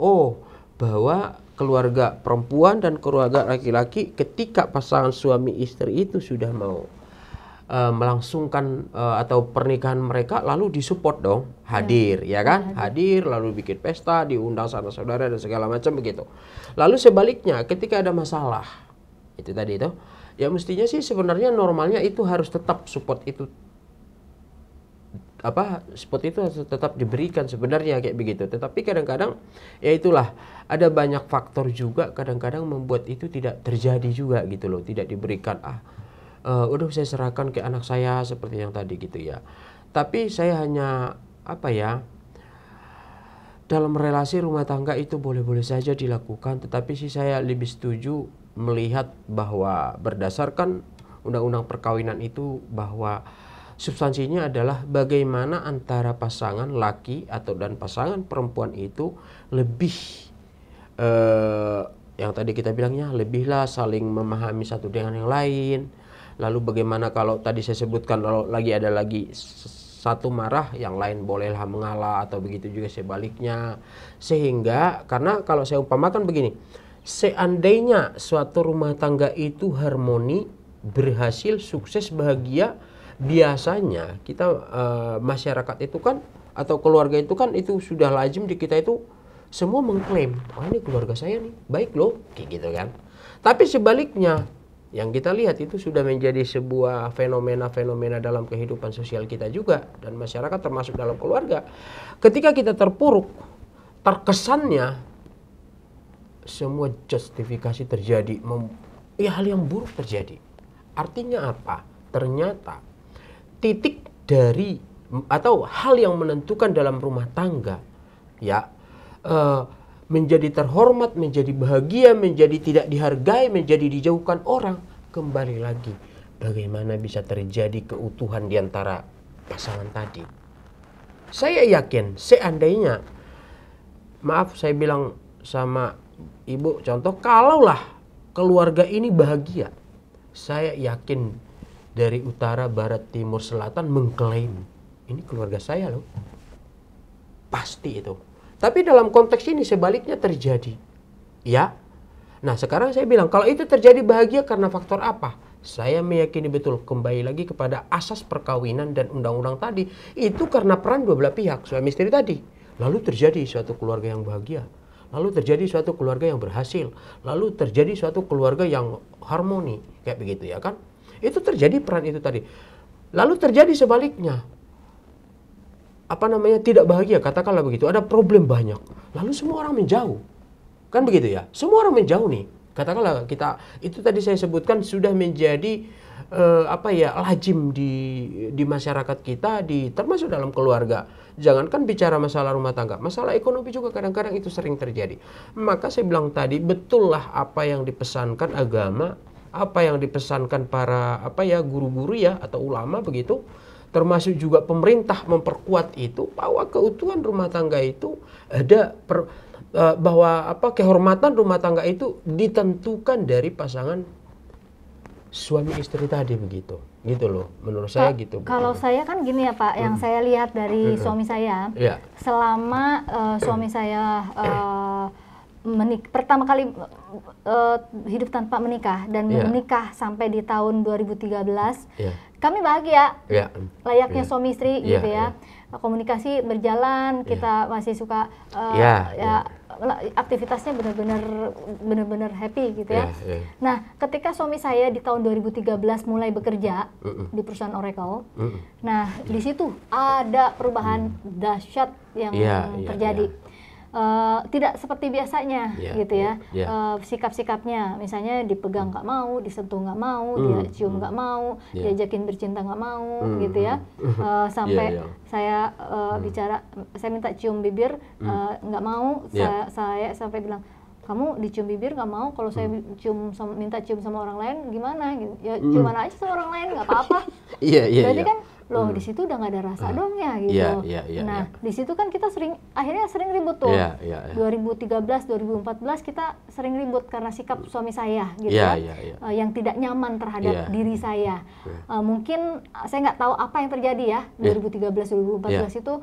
bahwa keluarga perempuan dan keluarga laki-laki ketika pasangan suami istri itu sudah mau melangsungkan atau pernikahan mereka, lalu disupport dong, hadir ya kan, hadir lalu bikin pesta, diundang sanak saudara dan segala macam begitu. Lalu sebaliknya ketika ada masalah itu tadi itu, ya mestinya sih sebenarnya normalnya itu harus tetap support itu harus tetap diberikan sebenarnya kayak begitu. Tetapi kadang-kadang ya itulah ada banyak faktor juga kadang-kadang membuat itu tidak terjadi juga gitu loh, tidak diberikan udah saya serahkan ke anak saya seperti yang tadi gitu ya. Tapi saya hanya dalam relasi rumah tangga itu boleh-boleh saja dilakukan, tetapi sih saya lebih setuju melihat bahwa berdasarkan undang-undang perkawinan itu bahwa substansinya adalah bagaimana antara pasangan laki dan pasangan perempuan itu lebih yang tadi kita bilangnya lebihlah saling memahami satu dengan yang lain. Lalu bagaimana kalau tadi saya sebutkan kalau ada lagi satu marah, yang lain bolehlah mengalah, atau begitu juga sebaliknya. Sehingga karena kalau saya umpamakan begini, seandainya suatu rumah tangga itu harmoni, berhasil, sukses, bahagia, biasanya kita masyarakat itu kan atau keluarga itu kan itu sudah lazim di kita itu semua mengklaim, oh ini keluarga saya nih baik loh, kayak gitu kan. Tapi sebaliknya yang kita lihat itu sudah menjadi sebuah fenomena-fenomena dalam kehidupan sosial kita juga dan masyarakat termasuk dalam keluarga. Ketika kita terpuruk, terkesannya semua justifikasi terjadi, hal yang buruk terjadi. Artinya apa? Ternyata titik dari atau hal yang menentukan dalam rumah tangga ya menjadi terhormat, menjadi bahagia, menjadi tidak dihargai, menjadi dijauhkan orang, kembali lagi bagaimana bisa terjadi keutuhan di antara pasangan tadi. Saya yakin seandainya, maaf saya bilang sama ibu contoh, kalaulah keluarga ini bahagia, saya yakin dari utara, barat, timur, selatan mengklaim ini keluarga saya loh. Pasti itu. Tapi dalam konteks ini sebaliknya terjadi. Ya. Nah, sekarang saya bilang kalau itu terjadi bahagia karena faktor apa? Saya meyakini betul kembali lagi kepada asas perkawinan dan undang-undang tadi. Itu karena peran dua belah pihak, suami istri tadi. Lalu terjadi suatu keluarga yang bahagia. Lalu terjadi suatu keluarga yang berhasil. Lalu terjadi suatu keluarga yang harmoni. Kayak begitu ya kan? Itu terjadi peran itu tadi. Lalu terjadi sebaliknya. Tidak bahagia, katakanlah begitu, ada problem banyak, lalu semua orang menjauh, kan begitu ya, semua orang menjauh nih, katakanlah kita itu tadi saya sebutkan sudah menjadi lazim di masyarakat kita, termasuk dalam keluarga. Jangankan bicara masalah rumah tangga, masalah ekonomi juga kadang-kadang itu sering terjadi. Maka saya bilang tadi betullah apa yang dipesankan agama, apa yang dipesankan para guru-guru ya atau ulama begitu. Termasuk juga pemerintah memperkuat itu bahwa keutuhan rumah tangga itu ada bahwa kehormatan rumah tangga itu ditentukan dari pasangan suami istri tadi begitu. Gitu loh. Menurut saya gitu. Kalau saya kan gini ya Pak, yang saya lihat dari suami saya, selama suami saya pertama kali hidup tanpa menikah dan menikah sampai di tahun 2013, kami bahagia, layaknya suami istri gitu ya. Komunikasi berjalan, kita masih suka aktivitasnya benar-benar happy gitu ya. Nah, ketika suami saya di tahun 2013 mulai bekerja di perusahaan Oracle, nah di situ ada perubahan dahsyat yang terjadi. Tidak seperti biasanya gitu ya. Sikap-sikapnya misalnya dipegang nggak mau, disentuh nggak mau, dia cium nggak mau, diajakin bercinta nggak mau gitu ya. Sampai saya bicara, saya minta cium bibir, nggak mau. Saya sampai bilang, kamu dicium bibir nggak mau, kalau saya minta cium sama orang lain gimana gitu. Ya ciuman aja sama orang lain nggak apa-apa. Berarti kan loh di situ udah nggak ada rasa dong ya gitu. Nah di situ kan kita akhirnya sering ribut tuh. 2013, 2014 kita sering ribut karena sikap suami saya gitu yang tidak nyaman terhadap diri saya. Mungkin saya nggak tahu apa yang terjadi ya 2013, 2014 itu.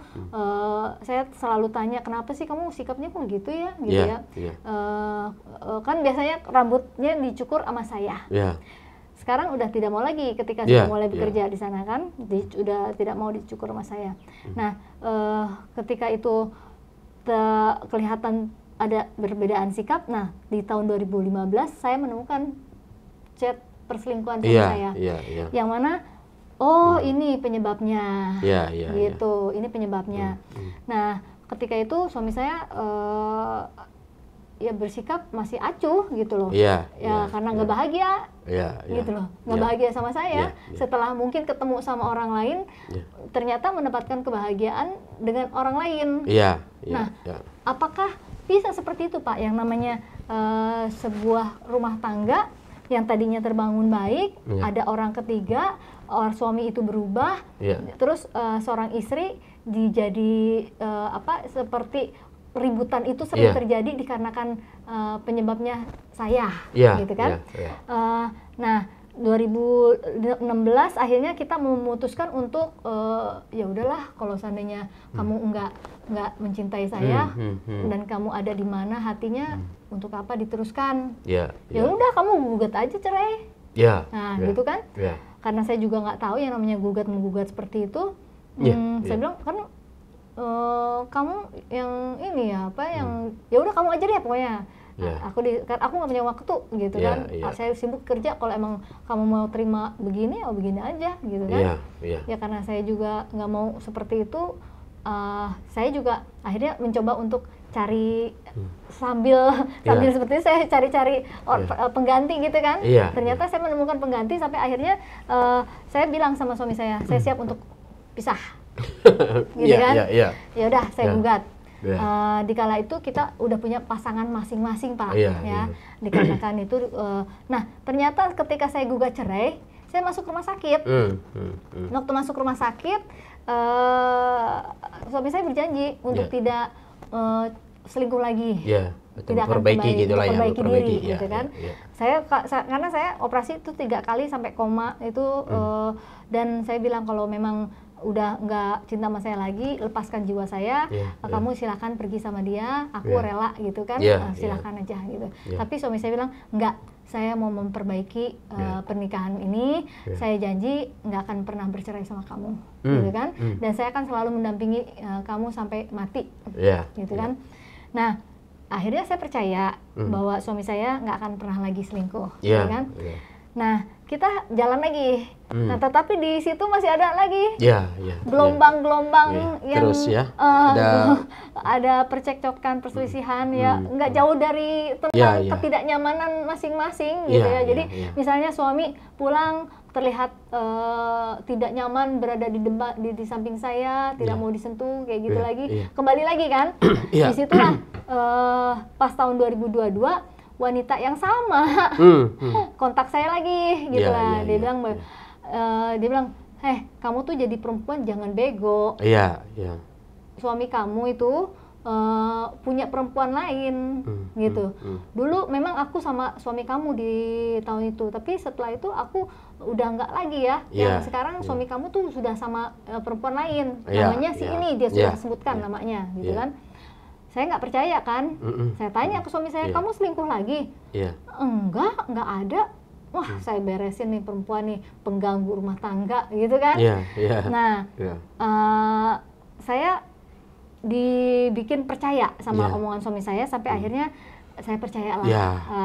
Saya selalu tanya, kenapa sih kamu sikapnya kok gitu ya gitu ya. Kan biasanya rambutnya dicukur sama saya. Sekarang udah tidak mau lagi ketika saya mulai bekerja di sana kan, udah tidak mau dicukur sama saya. Nah, ketika itu kelihatan ada perbedaan sikap, nah di tahun 2015 saya menemukan chat perselingkuhan sama saya, yang mana ini penyebabnya, gitu, ini penyebabnya. Nah, ketika itu suami saya ya bersikap masih acuh gitu loh, karena nggak bahagia, gitu loh, nggak bahagia sama saya. Setelah mungkin ketemu sama orang lain, ternyata mendapatkan kebahagiaan dengan orang lain. Apakah bisa seperti itu Pak? Yang namanya sebuah rumah tangga yang tadinya terbangun baik, ada orang ketiga, orang suami itu berubah, terus seorang istri jadi seperti ributan itu sering terjadi dikarenakan penyebabnya saya, gitu kan? Nah, 2016 akhirnya kita memutuskan untuk ya udahlah, kalau seandainya kamu nggak mencintai saya dan kamu ada di mana hatinya, untuk apa diteruskan? Ya udah, kamu gugat aja cerai. Nah, gitu kan? Karena saya juga nggak tahu yang namanya gugat menggugat seperti itu. Saya bilang kan kamu yang ini ya ya udah kamu aja deh pokoknya. Aku nggak punya waktu gitu kan. Saya sibuk kerja, kalau emang kamu mau terima begini ya begini aja gitu kan. Ya karena saya juga nggak mau seperti itu, saya juga akhirnya mencoba untuk cari sambil seperti itu, saya cari pengganti gitu kan. Ternyata saya menemukan pengganti, sampai akhirnya saya bilang sama suami saya siap untuk pisah. Gitu kan. Ya udah, saya gugat. Di kala itu kita udah punya pasangan masing-masing, Pak. Dikarenakan itu, nah ternyata ketika saya gugat cerai, saya masuk rumah sakit. Waktu masuk rumah sakit, suami saya berjanji untuk tidak selingkuh lagi, tidak akan perbaiki diri, gitu kan. Karena saya operasi itu 3 kali sampai koma itu, dan saya bilang kalau memang udah nggak cinta sama saya lagi, lepaskan jiwa saya, kamu silakan pergi sama dia, aku rela gitu kan, silakan aja gitu. Tapi suami saya bilang enggak, saya mau memperbaiki pernikahan ini, saya janji nggak akan pernah bercerai sama kamu, gitu kan, dan saya akan selalu mendampingi kamu sampai mati, gitu kan. Nah, akhirnya saya percaya bahwa suami saya nggak akan pernah lagi selingkuh, gitu kan. Nah, kita jalan lagi. Nah, tetapi di situ masih ada lagi gelombang-gelombang yang terus ada percekcokan, perselisihan, nggak jauh dari tentang ketidaknyamanan masing-masing gitu ya. Jadi misalnya suami pulang terlihat tidak nyaman berada di samping saya, tidak mau disentuh kayak gitu lagi, kembali lagi kan. Disitulah pas tahun 2022 wanita yang sama kontak saya lagi gitu lah. Dia bilang, kamu tuh jadi perempuan jangan bego. Suami kamu itu punya perempuan lain gitu. Dulu memang aku sama suami kamu di tahun itu, tapi setelah itu aku udah nggak lagi ya. Yang sekarang suami kamu tuh sudah sama perempuan lain, namanya si ini, dia sudah sebutkan namanya gitu kan. Saya nggak percaya kan. Saya tanya ke suami saya, kamu selingkuh lagi? Enggak ada. Wah, saya beresin nih perempuan nih, pengganggu rumah tangga gitu kan. Nah, saya dibikin percaya sama omongan suami saya, sampai akhirnya saya percayalah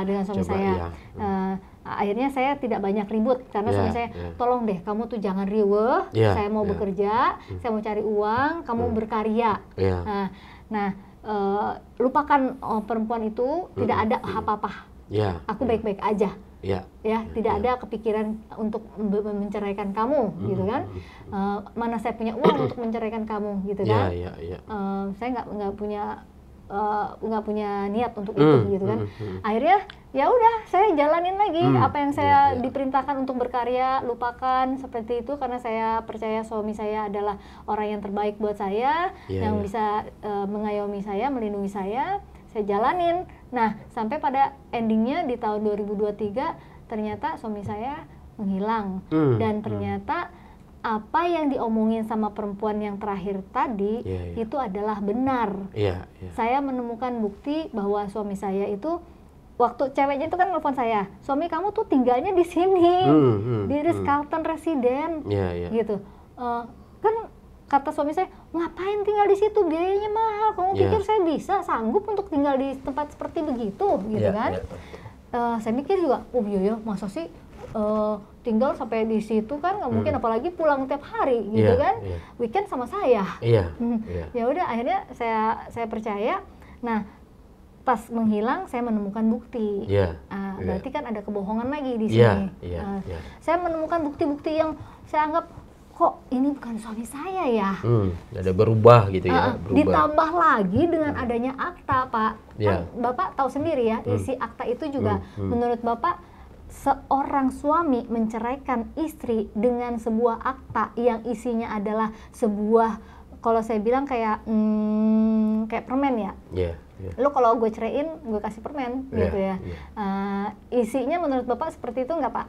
dengan suami saya. Akhirnya saya tidak banyak ribut, karena suami saya, tolong deh kamu tuh jangan riweuh, saya mau bekerja, saya mau cari uang, kamu berkarya. Nah, lupakan perempuan itu, tidak ada apa-apa. Aku baik-baik aja. Tidak ada kepikiran untuk menceraikan kamu, gitu kan. Mana saya punya uang untuk menceraikan kamu, gitu kan. Saya nggak punya niat untuk itu, gitu kan. Akhirnya ya udah, saya jalanin lagi apa yang saya diperintahkan untuk berkarya, lupakan seperti itu, karena saya percaya suami saya adalah orang yang terbaik buat saya, yang bisa mengayomi saya, melindungi saya jalanin. Nah, sampai pada endingnya di tahun 2023 ternyata suami saya menghilang, dan ternyata apa yang diomongin sama perempuan yang terakhir tadi itu adalah benar. Saya menemukan bukti bahwa suami saya itu, waktu ceweknya itu kan nelfon saya, suami kamu tuh tinggalnya di sini, di Ritz-Carlton Resident, gitu. Kan kata suami saya, ngapain tinggal di situ, biayanya mahal, kamu pikir saya bisa sanggup untuk tinggal di tempat seperti begitu, gitu kan. Saya mikir juga, oh iya, masa sih tinggal sampai di situ, kan nggak mungkin, apalagi pulang tiap hari gitu kan, weekend sama saya. Ya udah, akhirnya saya percaya. Nah, pas menghilang saya menemukan bukti. Berarti kan ada kebohongan lagi di sini. Saya menemukan bukti-bukti yang saya anggap, kok ini bukan suami saya ya. Ada berubah gitu ya. Ditambah lagi dengan adanya akta, Pak. Kan Bapak tahu sendiri ya, isi akta itu juga menurut Bapak seorang suami menceraikan istri dengan sebuah akta yang isinya adalah sebuah, kalau saya bilang kayak permen ya. Lo kalau gue ceraiin, gue kasih permen gitu ya. Isinya menurut Bapak seperti itu nggak, Pak?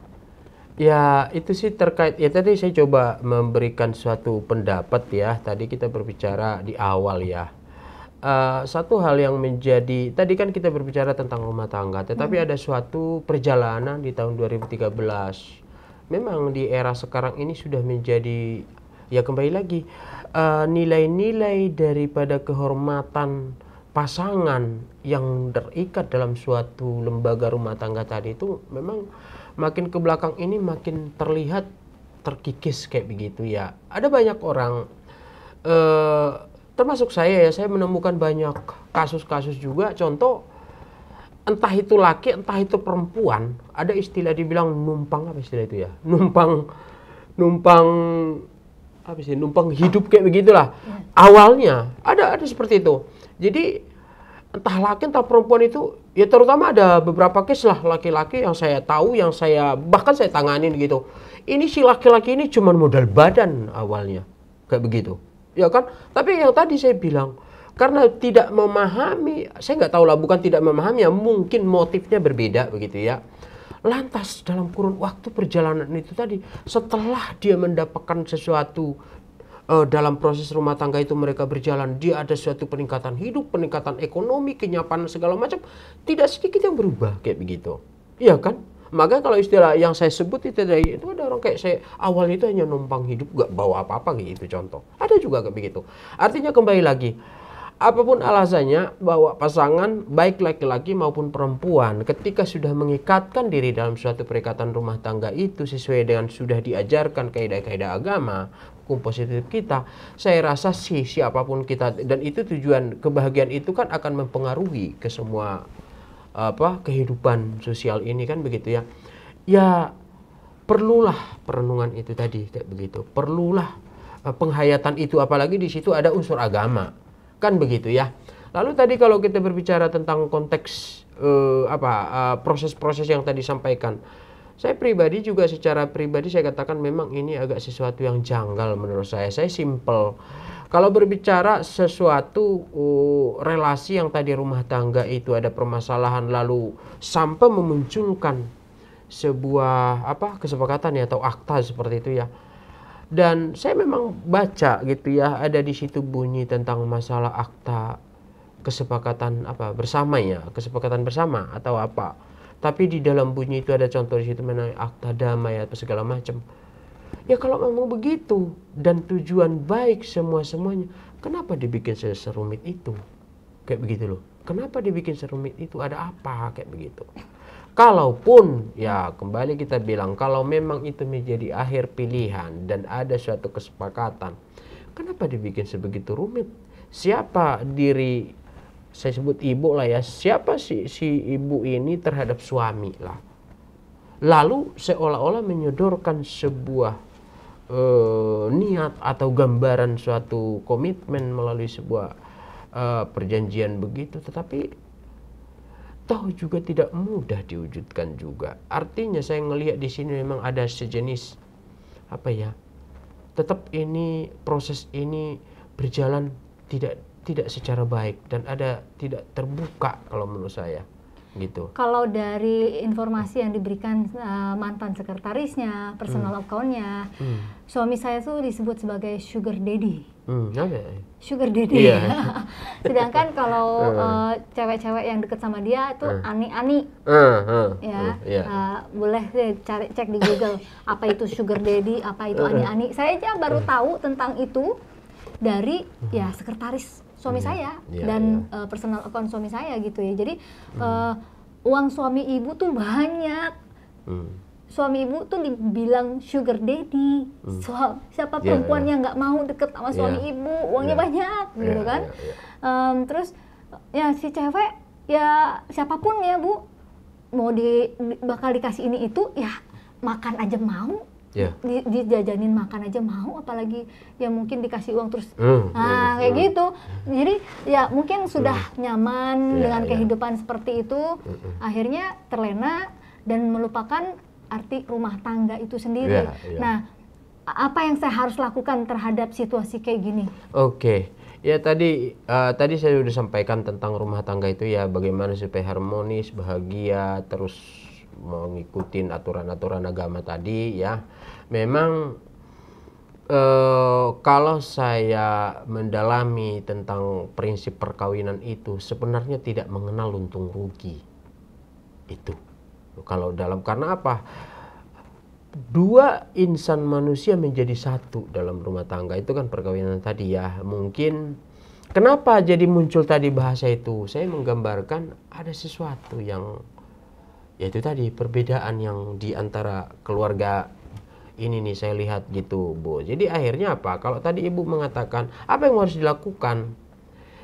Ya, itu sih terkait, ya tadi saya coba memberikan suatu pendapat ya. Tadi kita berbicara di awal ya. Satu hal yang menjadi, tadi kan kita berbicara tentang rumah tangga, tetapi ada suatu perjalanan di tahun 2013. Memang di era sekarang ini sudah menjadi, ya kembali lagi, nilai-nilai daripada kehormatan pasangan yang terikat dalam suatu lembaga rumah tangga tadi itu memang makin ke belakang ini makin terlihat terkikis kayak begitu ya. Ada banyak orang, termasuk saya menemukan banyak kasus-kasus juga. Contoh, entah itu laki, entah itu perempuan, ada istilah dibilang numpang, apa istilah itu ya? Numpang apa sih? Numpang hidup kayak begitulah. Awalnya ada seperti itu. Jadi entah laki entah perempuan itu, ya terutama ada beberapa case lah laki-laki yang saya tahu, yang bahkan saya tanganin gitu. Ini si laki-laki ini cuma modal badan awalnya, kayak begitu. Ya kan? Tapi yang tadi saya bilang, karena tidak memahami, saya nggak tahu lah, bukan tidak memahami ya, mungkin motifnya berbeda begitu ya. Lantas dalam kurun waktu perjalanan itu tadi, setelah dia mendapatkan sesuatu dalam proses rumah tangga itu mereka berjalan, dia ada suatu peningkatan hidup, peningkatan ekonomi, kenyamanan segala macam, tidak sedikit yang berubah kayak begitu. Iya kan? Maka kalau istilah yang saya sebut itu ada orang kayak saya awalnya itu hanya numpang hidup, gak bawa apa-apa gitu contoh. Ada juga kayak begitu. Artinya kembali lagi, apapun alasannya bahwa pasangan baik laki-laki maupun perempuan ketika sudah mengikatkan diri dalam suatu perikatan rumah tangga itu sesuai dengan sudah diajarkan kaidah-kaidah agama, hukum positif kita, saya rasa sih siapapun kita, dan itu tujuan kebahagiaan itu kan akan mempengaruhi ke semua kehidupan sosial ini kan begitu ya. Ya perlulah perenungan itu tadi kayak begitu. Perlulah penghayatan itu, apalagi di situ ada unsur agama. Kan begitu ya. Lalu tadi kalau kita berbicara tentang konteks proses-proses yang tadi sampaikan, saya pribadi juga secara pribadi saya katakan memang ini agak sesuatu yang janggal menurut saya. Saya simple. Kalau berbicara sesuatu relasi yang tadi rumah tangga itu ada permasalahan lalu sampai memunculkan sebuah kesepakatan ya atau akta seperti itu ya. Dan saya memang baca gitu ya, ada di situ bunyi tentang masalah akta kesepakatan bersama ya, kesepakatan bersama atau apa. Tapi di dalam bunyi itu ada contoh di situ mengenai akta damai atau segala macam. Ya kalau memang begitu dan tujuan baik semuanya, kenapa dibikin serumit itu? Kayak begitu loh. Kenapa dibikin serumit itu? Ada apa kayak begitu? Kalaupun ya kembali kita bilang kalau memang itu menjadi akhir pilihan dan ada suatu kesepakatan, kenapa dibikin sebegitu rumit? Siapa diri, saya sebut ibu lah ya, siapa si ibu ini terhadap suami lah? Lalu seolah-olah menyodorkan sebuah niat atau gambaran suatu komitmen melalui sebuah perjanjian begitu, tetapi toh juga tidak mudah diwujudkan juga. Artinya saya ngelihat di sini memang ada sejenis tetap ini proses ini berjalan tidak secara baik dan ada tidak terbuka kalau menurut saya. Gitu. Kalau dari informasi yang diberikan mantan sekretarisnya, personal account-nya, suami saya tuh disebut sebagai sugar daddy. Sugar daddy. Yeah. Sedangkan kalau cewek-cewek yang deket sama dia itu ani-ani. Boleh cek di Google apa itu sugar daddy, apa itu ani-ani. Saya aja baru tahu tentang itu dari sekretaris suami saya dan personal account suami saya gitu ya. Jadi uang suami ibu tuh banyak. Suami ibu tuh dibilang sugar daddy. Siapa perempuan yang nggak mau deket sama suami ibu, uangnya banyak gitu kan. Terus ya si cewek ya siapapun ya Bu, mau bakal dikasih ini itu ya makan aja mau. Dijajanin makan aja mau, apalagi ya mungkin dikasih uang terus kayak gitu. Jadi ya mungkin sudah nyaman dengan kehidupan seperti itu, akhirnya terlena dan melupakan arti rumah tangga itu sendiri. Nah, apa yang saya harus lakukan terhadap situasi kayak gini? Oke. Ya tadi saya sudah sampaikan tentang rumah tangga itu ya, bagaimana supaya harmonis, bahagia, terus mengikuti aturan-aturan agama tadi ya. Memang kalau saya mendalami tentang prinsip perkawinan itu sebenarnya tidak mengenal untung rugi itu. Kalau karena apa? Dua insan manusia menjadi satu dalam rumah tangga itu kan perkawinan tadi ya. Mungkin kenapa jadi muncul tadi bahasa itu? Saya menggambarkan ada sesuatu yang yaitu tadi perbedaan yang di antara keluarga ini nih saya lihat gitu, Bu. Jadi akhirnya apa? Kalau tadi Ibu mengatakan apa yang harus dilakukan?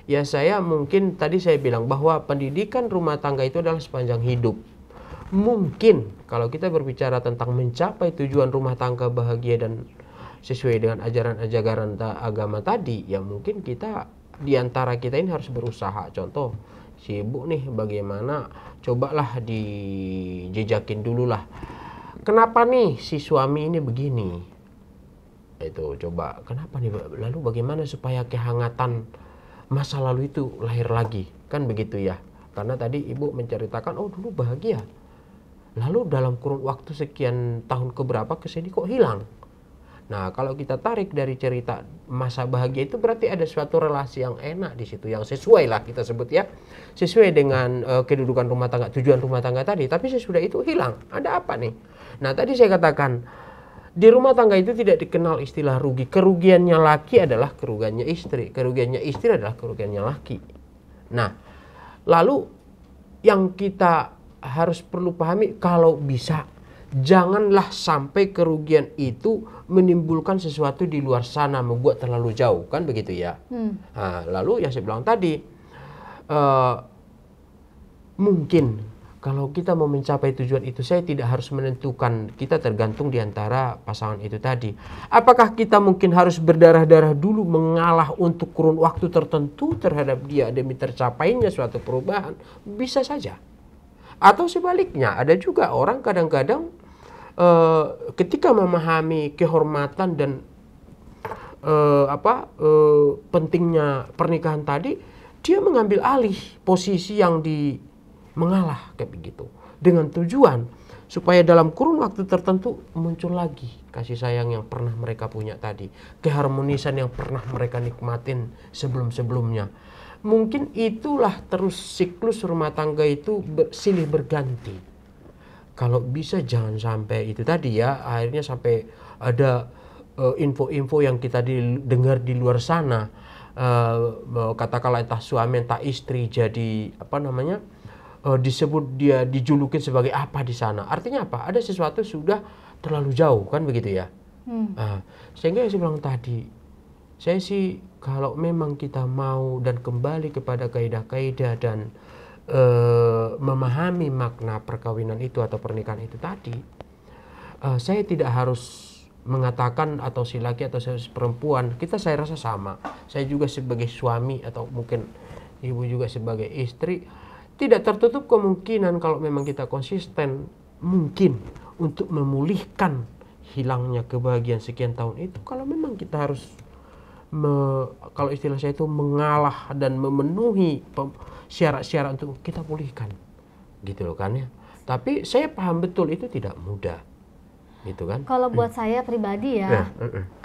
Ya saya mungkin tadi saya bilang bahwa pendidikan rumah tangga itu adalah sepanjang hidup. Mungkin kalau kita berbicara tentang mencapai tujuan rumah tangga bahagia dan sesuai dengan ajaran-ajaran agama tadi, ya mungkin kita di antara kita ini harus berusaha. Contoh si Ibu nih bagaimana, cobalah dijejakin dulu lah. Kenapa nih si suami ini begini? Itu coba kenapa nih? Lalu bagaimana supaya kehangatan masa lalu itu lahir lagi? Kan begitu ya. Karena tadi Ibu menceritakan oh dulu bahagia. Lalu dalam kurun waktu sekian tahun keberapa kesini kok hilang? Nah, kalau kita tarik dari cerita masa bahagia itu berarti ada suatu relasi yang enak di situ, yang sesuai lah kita sebut ya. Sesuai dengan kedudukan rumah tangga, tujuan rumah tangga tadi, tapi sesudah itu hilang. Ada apa nih? Nah, tadi saya katakan di rumah tangga itu tidak dikenal istilah rugi. Kerugiannya laki adalah kerugiannya istri, kerugiannya istri adalah kerugiannya laki. Nah, lalu yang kita harus perlu pahami, kalau bisa janganlah sampai kerugian itu menimbulkan sesuatu di luar sana, membuat terlalu jauh, kan begitu ya. Nah, lalu yang saya bilang tadi, mungkin kalau kita mau mencapai tujuan itu, saya tidak harus menentukan, kita tergantung di antara pasangan itu tadi. Apakah kita mungkin harus berdarah-darah dulu mengalah untuk kurun waktu tertentu terhadap dia demi tercapainya suatu perubahan? Bisa saja. Atau sebaliknya, ada juga orang kadang-kadang ketika memahami kehormatan dan pentingnya pernikahan tadi, dia mengambil alih posisi yang mengalah kayak begitu, dengan tujuan supaya dalam kurun waktu tertentu muncul lagi kasih sayang yang pernah mereka punya tadi, keharmonisan yang pernah mereka nikmatin sebelum-sebelumnya. Mungkin itulah terus siklus rumah tangga itu silih berganti. Kalau bisa jangan sampai itu tadi ya, akhirnya sampai ada info-info yang kita dengar di luar sana, katakanlah entah suami entah istri jadi disebut dia dijulukin sebagai apa di sana. Artinya apa? Ada sesuatu sudah terlalu jauh, kan begitu ya. Sehingga saya bilang tadi, saya sih kalau memang kita mau dan kembali kepada kaidah-kaidah dan memahami makna perkawinan itu atau pernikahan itu tadi, saya tidak harus mengatakan atau si laki atau si perempuan, saya rasa sama. Saya juga sebagai suami atau mungkin ibu juga sebagai istri, tidak tertutup kemungkinan kalau memang kita konsisten mungkin untuk memulihkan hilangnya kebahagiaan sekian tahun itu, kalau memang kita harus kalau istilah saya itu mengalah dan memenuhi syarat-syarat untuk kita pulihkan, gitu loh kan ya. Tapi saya paham betul itu tidak mudah, gitu kan. Kalau buat saya pribadi ya,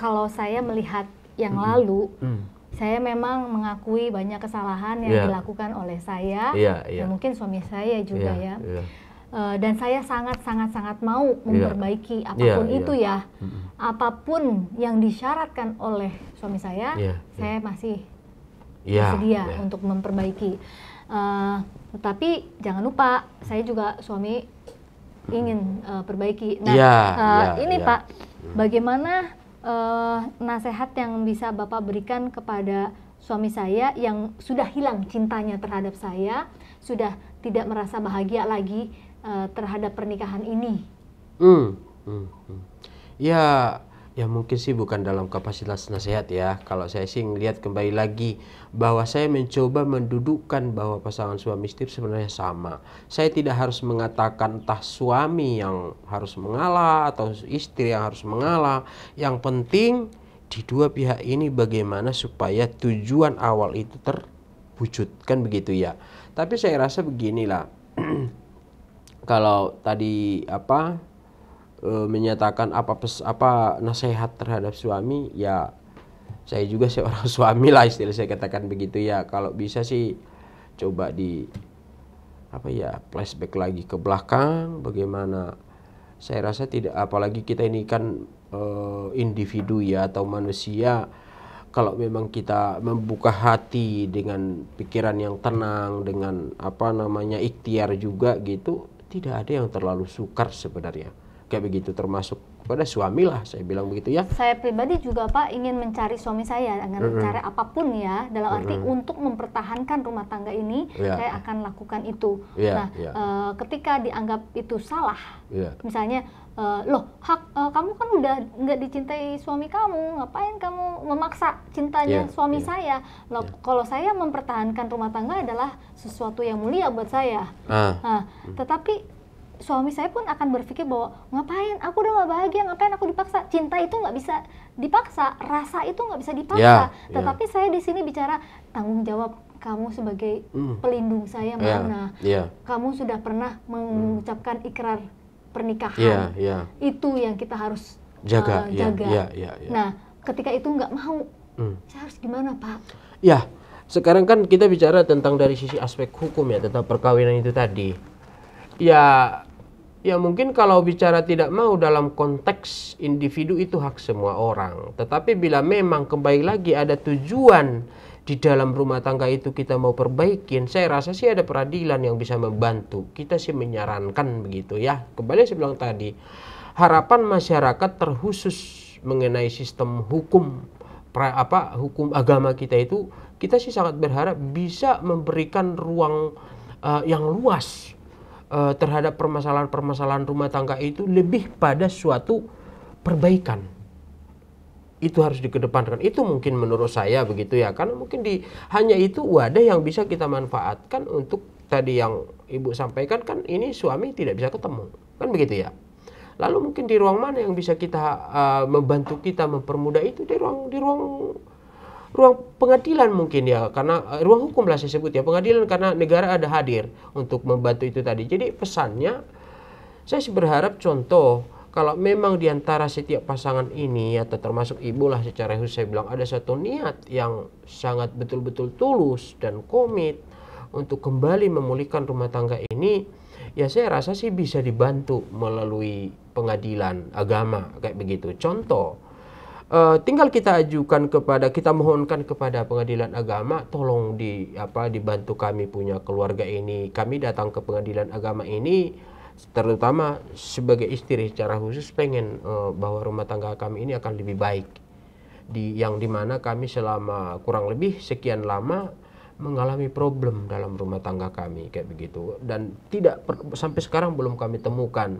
kalau saya melihat yang lalu, saya memang mengakui banyak kesalahan yang dilakukan oleh saya, dan mungkin suami saya juga dan saya sangat mau memperbaiki apapun itu ya. Apapun yang disyaratkan oleh suami saya masih bersedia untuk memperbaiki. Tetapi jangan lupa, saya juga suami ingin perbaiki. Nah, ini Pak, bagaimana nasihat yang bisa Bapak berikan kepada suami saya yang sudah hilang cintanya terhadap saya, sudah tidak merasa bahagia lagi terhadap pernikahan ini? Ya, Ya mungkin sih bukan dalam kapasitas nasihat ya. Kalau saya sih ngelihat kembali lagi bahwa saya mencoba mendudukkan bahwa pasangan suami istri sebenarnya sama. Saya tidak harus mengatakan entah suami yang harus mengalah atau istri yang harus mengalah. Yang penting di dua pihak ini bagaimana supaya tujuan awal itu terwujud, kan begitu ya. Tapi saya rasa beginilah. Kalau tadi menyatakan apa nasihat terhadap suami, ya saya juga seorang suami lah, istilah saya katakan begitu ya. Kalau bisa sih coba di flashback lagi ke belakang bagaimana. Saya rasa tidak, apalagi kita ini kan individu ya atau manusia. Kalau memang kita membuka hati dengan pikiran yang tenang, dengan ikhtiar juga gitu, tidak ada yang terlalu sukar sebenarnya. Kayak begitu, termasuk pada suami lah, saya bilang begitu ya. Saya pribadi juga Pak ingin mencari suami saya dengan cara apapun ya, dalam arti untuk mempertahankan rumah tangga ini, saya akan lakukan itu. Ketika dianggap itu salah, misalnya kamu kan udah nggak dicintai suami kamu, ngapain kamu memaksa cintanya suami saya? Kalau saya mempertahankan rumah tangga adalah sesuatu yang mulia buat saya. Tetapi suami saya pun akan berpikir bahwa ngapain aku udah gak bahagia, ngapain aku dipaksa. Cinta itu nggak bisa dipaksa, rasa itu nggak bisa dipaksa. Tetapi saya di sini bicara tanggung jawab kamu sebagai pelindung saya mana. Kamu sudah pernah mengucapkan ikrar pernikahan. Itu yang kita harus jaga. Nah, ketika itu nggak mau, saya harus gimana Pak? Ya, sekarang kan kita bicara tentang dari sisi aspek hukum ya, tentang perkawinan itu tadi. Ya mungkin kalau bicara tidak mau dalam konteks individu itu hak semua orang. Tetapi bila memang kembali lagi ada tujuan di dalam rumah tangga itu kita mau perbaikin, saya rasa sih ada peradilan yang bisa membantu. Kita sih menyarankan begitu ya. Kembali saya bilang tadi, harapan masyarakat terkhusus mengenai sistem hukum hukum agama kita itu, kita sih sangat berharap bisa memberikan ruang yang luas terhadap permasalahan-permasalahan rumah tangga itu, lebih pada suatu perbaikan. Itu harus dikedepankan. Itu mungkin menurut saya begitu ya, karena mungkin hanya itu wadah yang bisa kita manfaatkan untuk tadi yang Ibu sampaikan, kan ini suami tidak bisa ketemu, kan begitu ya. Lalu mungkin di ruang mana yang bisa kita membantu kita mempermudah itu, di ruang pengadilan mungkin ya, karena ruang hukum lah saya sebut ya, pengadilan, karena negara ada hadir untuk membantu itu tadi. Jadi pesannya, saya sih berharap contoh, kalau memang diantara setiap pasangan ini atau termasuk ibu lah secara khusus saya bilang, ada satu niat yang sangat betul-betul tulus dan komit untuk kembali memulihkan rumah tangga ini, ya saya rasa sih bisa dibantu melalui pengadilan agama kayak begitu. Contoh, tinggal kita ajukan kita mohonkan kepada pengadilan agama, tolong dibantu kami punya keluarga ini. Kami datang ke pengadilan agama ini, terutama sebagai istri secara khusus pengen bahwa rumah tangga kami ini akan lebih baik. Yang dimana kami selama kurang lebih sekian lama mengalami problem dalam rumah tangga kami kayak begitu. Dan sampai sekarang belum kami temukan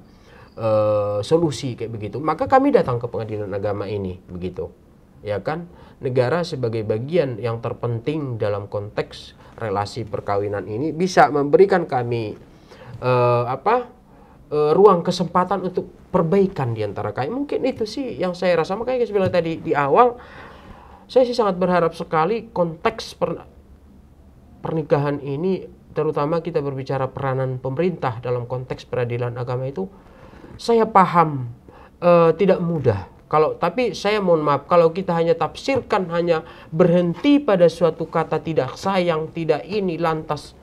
solusi kayak begitu, maka kami datang ke pengadilan agama ini begitu ya kan. Negara sebagai bagian yang terpenting dalam konteks relasi perkawinan ini bisa memberikan kami ruang kesempatan untuk perbaikan di antara kami. Mungkin itu sih yang saya rasa. Makanya saya bilang tadi di awal, saya sih sangat berharap sekali konteks pernikahan ini, terutama kita berbicara peranan pemerintah dalam konteks peradilan agama itu, saya paham tidak mudah. Tapi saya mohon maaf, kalau kita hanya tafsirkan, hanya berhenti pada suatu kata tidak sayang, tidak ini, lantas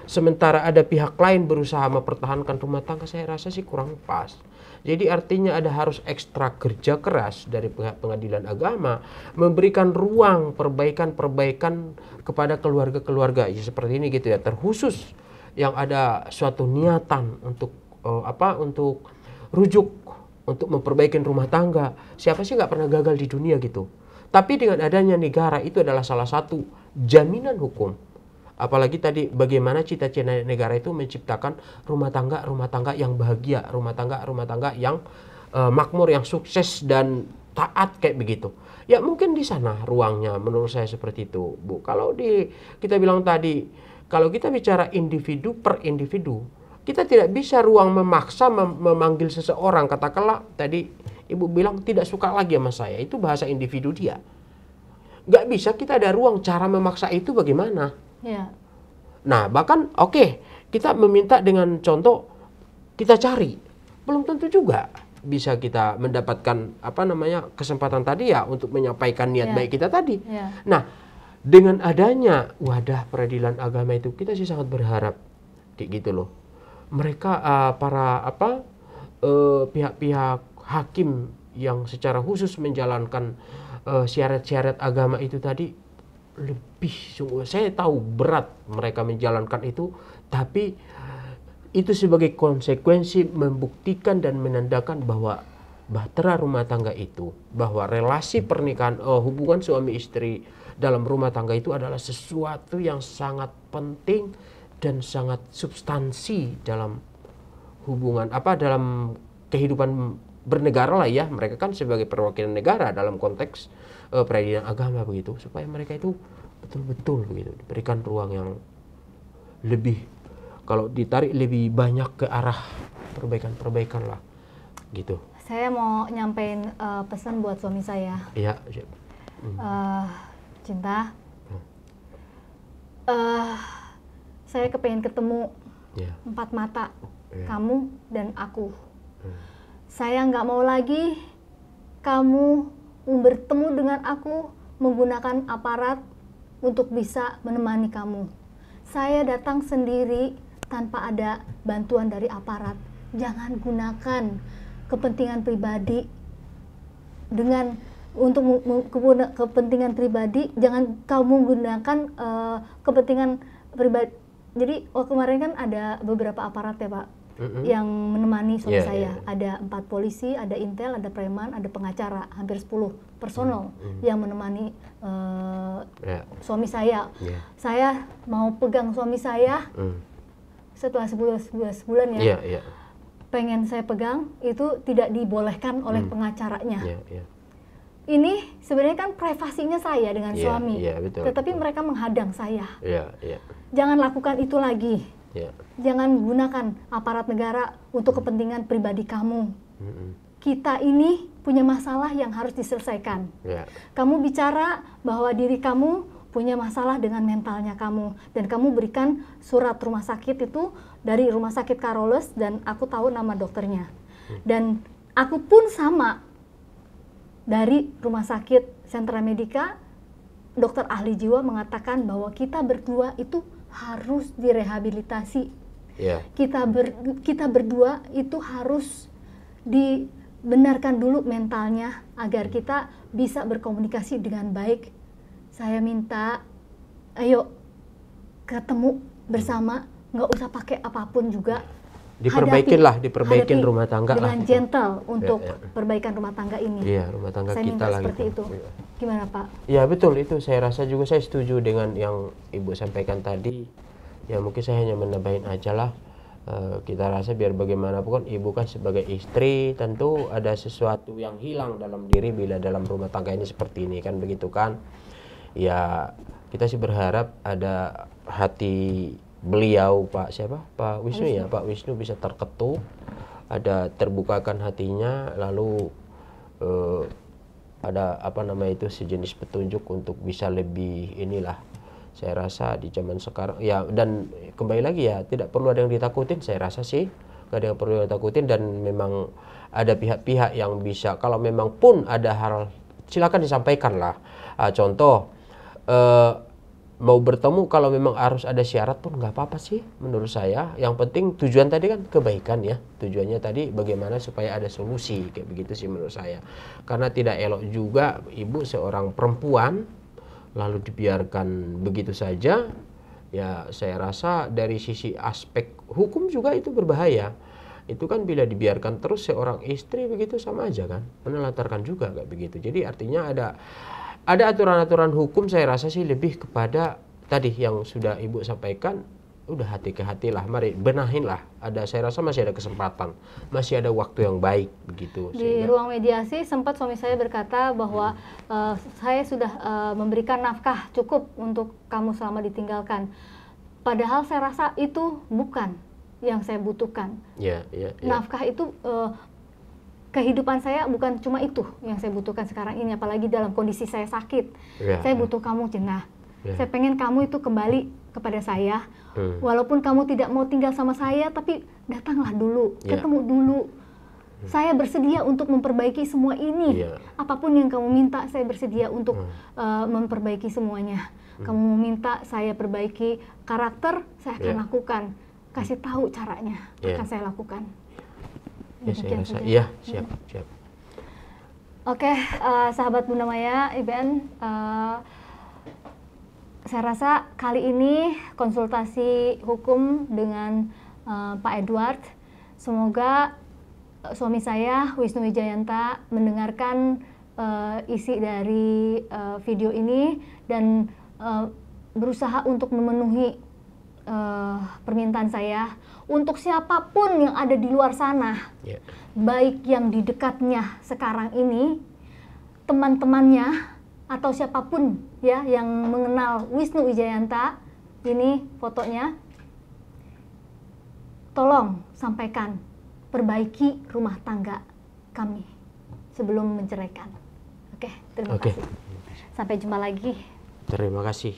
sementara ada pihak lain berusaha mempertahankan rumah tangga, saya rasa sih kurang pas. Jadi artinya ada harus ekstra kerja keras dari pihak pengadilan agama, memberikan ruang perbaikan kepada keluarga-keluarga ya, seperti ini gitu ya, terkhusus yang ada suatu niatan untuk untuk rujuk, untuk memperbaiki rumah tangga. Siapa sih nggak pernah gagal di dunia gitu. Tapi dengan adanya negara, itu adalah salah satu jaminan hukum. Apalagi tadi bagaimana cita-cita negara itu menciptakan rumah tangga yang bahagia, rumah tangga yang makmur, yang sukses dan taat kayak begitu. Ya mungkin di sana ruangnya menurut saya seperti itu, Bu. Kalau kita bilang tadi, kalau kita bicara individu per individu, kita tidak bisa ruang memaksa memanggil seseorang. Katakanlah tadi Ibu bilang tidak suka lagi sama saya, itu bahasa individu dia. Nggak bisa kita ada ruang cara memaksa itu bagaimana. Ya. Nah bahkan kita meminta dengan contoh, kita cari, belum tentu juga bisa kita mendapatkan kesempatan tadi ya untuk menyampaikan niat baik kita tadi. Nah dengan adanya wadah peradilan agama itu, kita sih sangat berharap kayak gitu loh. Mereka pihak-pihak hakim yang secara khusus menjalankan syarat-syarat agama itu tadi lebih sungguh. Saya tahu berat mereka menjalankan itu, tapi itu sebagai konsekuensi membuktikan dan menandakan bahwa bahtera rumah tangga itu, bahwa relasi pernikahan, hubungan suami istri dalam rumah tangga itu adalah sesuatu yang sangat penting dan sangat substansi dalam hubungan dalam kehidupan bernegara lah ya. Mereka kan sebagai perwakilan negara dalam konteks peradilan agama begitu, supaya mereka itu betul-betul begitu diberikan ruang yang lebih, kalau ditarik lebih banyak ke arah perbaikan lah gitu. Saya mau nyampein pesan buat suami saya. Iya. Cinta, saya kepengen ketemu empat mata, kamu dan aku. Saya nggak mau lagi kamu bertemu dengan aku menggunakan aparat untuk bisa menemani kamu. Saya datang sendiri tanpa ada bantuan dari aparat. Jangan gunakan kepentingan pribadi untuk kepentingan pribadi. Jangan kamu gunakan kepentingan pribadi. Jadi kemarin kan ada beberapa aparat ya Pak, yang menemani suami saya. Ada 4 polisi, ada intel, ada preman, ada pengacara, hampir 10 personel yang menemani suami saya. Saya mau pegang suami saya setelah sebulan ya. Pengen saya pegang, itu tidak dibolehkan oleh pengacaranya. Ini sebenarnya kan privasinya saya dengan suami, betul, tetapi mereka menghadang saya. Iya. Jangan lakukan itu lagi. Jangan gunakan aparat negara untuk kepentingan pribadi kamu. Kita ini punya masalah yang harus diselesaikan. Kamu bicara bahwa diri kamu punya masalah dengan mentalnya kamu, dan kamu berikan surat rumah sakit itu dari Rumah Sakit Carolus, dan aku tahu nama dokternya. Dan aku pun sama, dari Rumah Sakit Sentra Medica, dokter ahli jiwa mengatakan bahwa kita berdua itu harus direhabilitasi. Kita berdua itu harus dibenarkan dulu mentalnya agar kita bisa berkomunikasi dengan baik. Saya minta, ayo ketemu bersama, nggak usah pakai apapun juga. Diperbaikin rumah tangga dengan gentle untuk perbaikan rumah tangga ini. Iya, rumah tangga saya kita lah seperti gitu. Itu. Gimana Pak? Ya betul, itu saya rasa juga saya setuju dengan yang Ibu sampaikan tadi. Ya mungkin saya hanya menambahin aja lah. Kita rasa biar bagaimanapun Ibu kan sebagai istri tentu ada sesuatu yang hilang dalam diri bila dalam rumah tangga ini seperti ini kan, begitu kan. Ya kita sih berharap ada hati beliau Pak Wisnu ya, Pak Wisnu bisa terketuk, ada terbukakan hatinya, lalu ada sejenis petunjuk untuk bisa lebih inilah. Saya rasa di zaman sekarang ya, dan kembali lagi ya, tidak perlu ada yang ditakutin. Saya rasa sih gak ada yang perlu ditakutin, dan memang ada pihak-pihak yang bisa, kalau memang pun ada hal, silakan disampaikan lah. Contoh mau bertemu, kalau memang harus ada syarat pun nggak apa-apa sih menurut saya. Yang penting tujuan tadi kan kebaikan ya, tujuannya tadi bagaimana supaya ada solusi, kayak begitu sih menurut saya. Karena tidak elok juga Ibu seorang perempuan lalu dibiarkan begitu saja. Ya saya rasa dari sisi aspek hukum juga itu berbahaya. Itu kan bila dibiarkan terus seorang istri begitu, sama aja kan, menelantarkan juga kayak begitu. Jadi artinya ada aturan-aturan hukum. Saya rasa sih lebih kepada tadi yang sudah Ibu sampaikan, udah hati ke hati lah, mari benahin lah. Saya rasa masih ada kesempatan, masih ada waktu yang baik begitu. Di ruang mediasi sempat suami saya berkata bahwa saya sudah memberikan nafkah cukup untuk kamu selama ditinggalkan. Padahal saya rasa itu bukan yang saya butuhkan. Nafkah itu kehidupan saya bukan cuma itu yang saya butuhkan sekarang ini, apalagi dalam kondisi saya sakit. Saya butuh kamu, Cenah. Saya pengen kamu itu kembali kepada saya. Walaupun kamu tidak mau tinggal sama saya, tapi datanglah dulu, ketemu dulu. Saya bersedia untuk memperbaiki semua ini. Apapun yang kamu minta, saya bersedia untuk memperbaiki semuanya. Kamu minta saya perbaiki karakter, saya akan lakukan. Kasih tahu caranya, akan saya lakukan. Saya rasa, iya, siap. Oke, sahabat Bunda Maya, IBN, saya rasa kali ini konsultasi hukum dengan Pak Edward, semoga suami saya, Wisnu Wijayanta, mendengarkan isi dari video ini dan berusaha untuk memenuhi permintaan saya untuk siapapun yang ada di luar sana, baik yang di dekatnya sekarang ini, teman-temannya, atau siapapun ya yang mengenal Wisnu Wijayanta, ini fotonya, tolong sampaikan, perbaiki rumah tangga kami sebelum menceraikan. Oke, terima kasih. Sampai jumpa lagi. Terima kasih.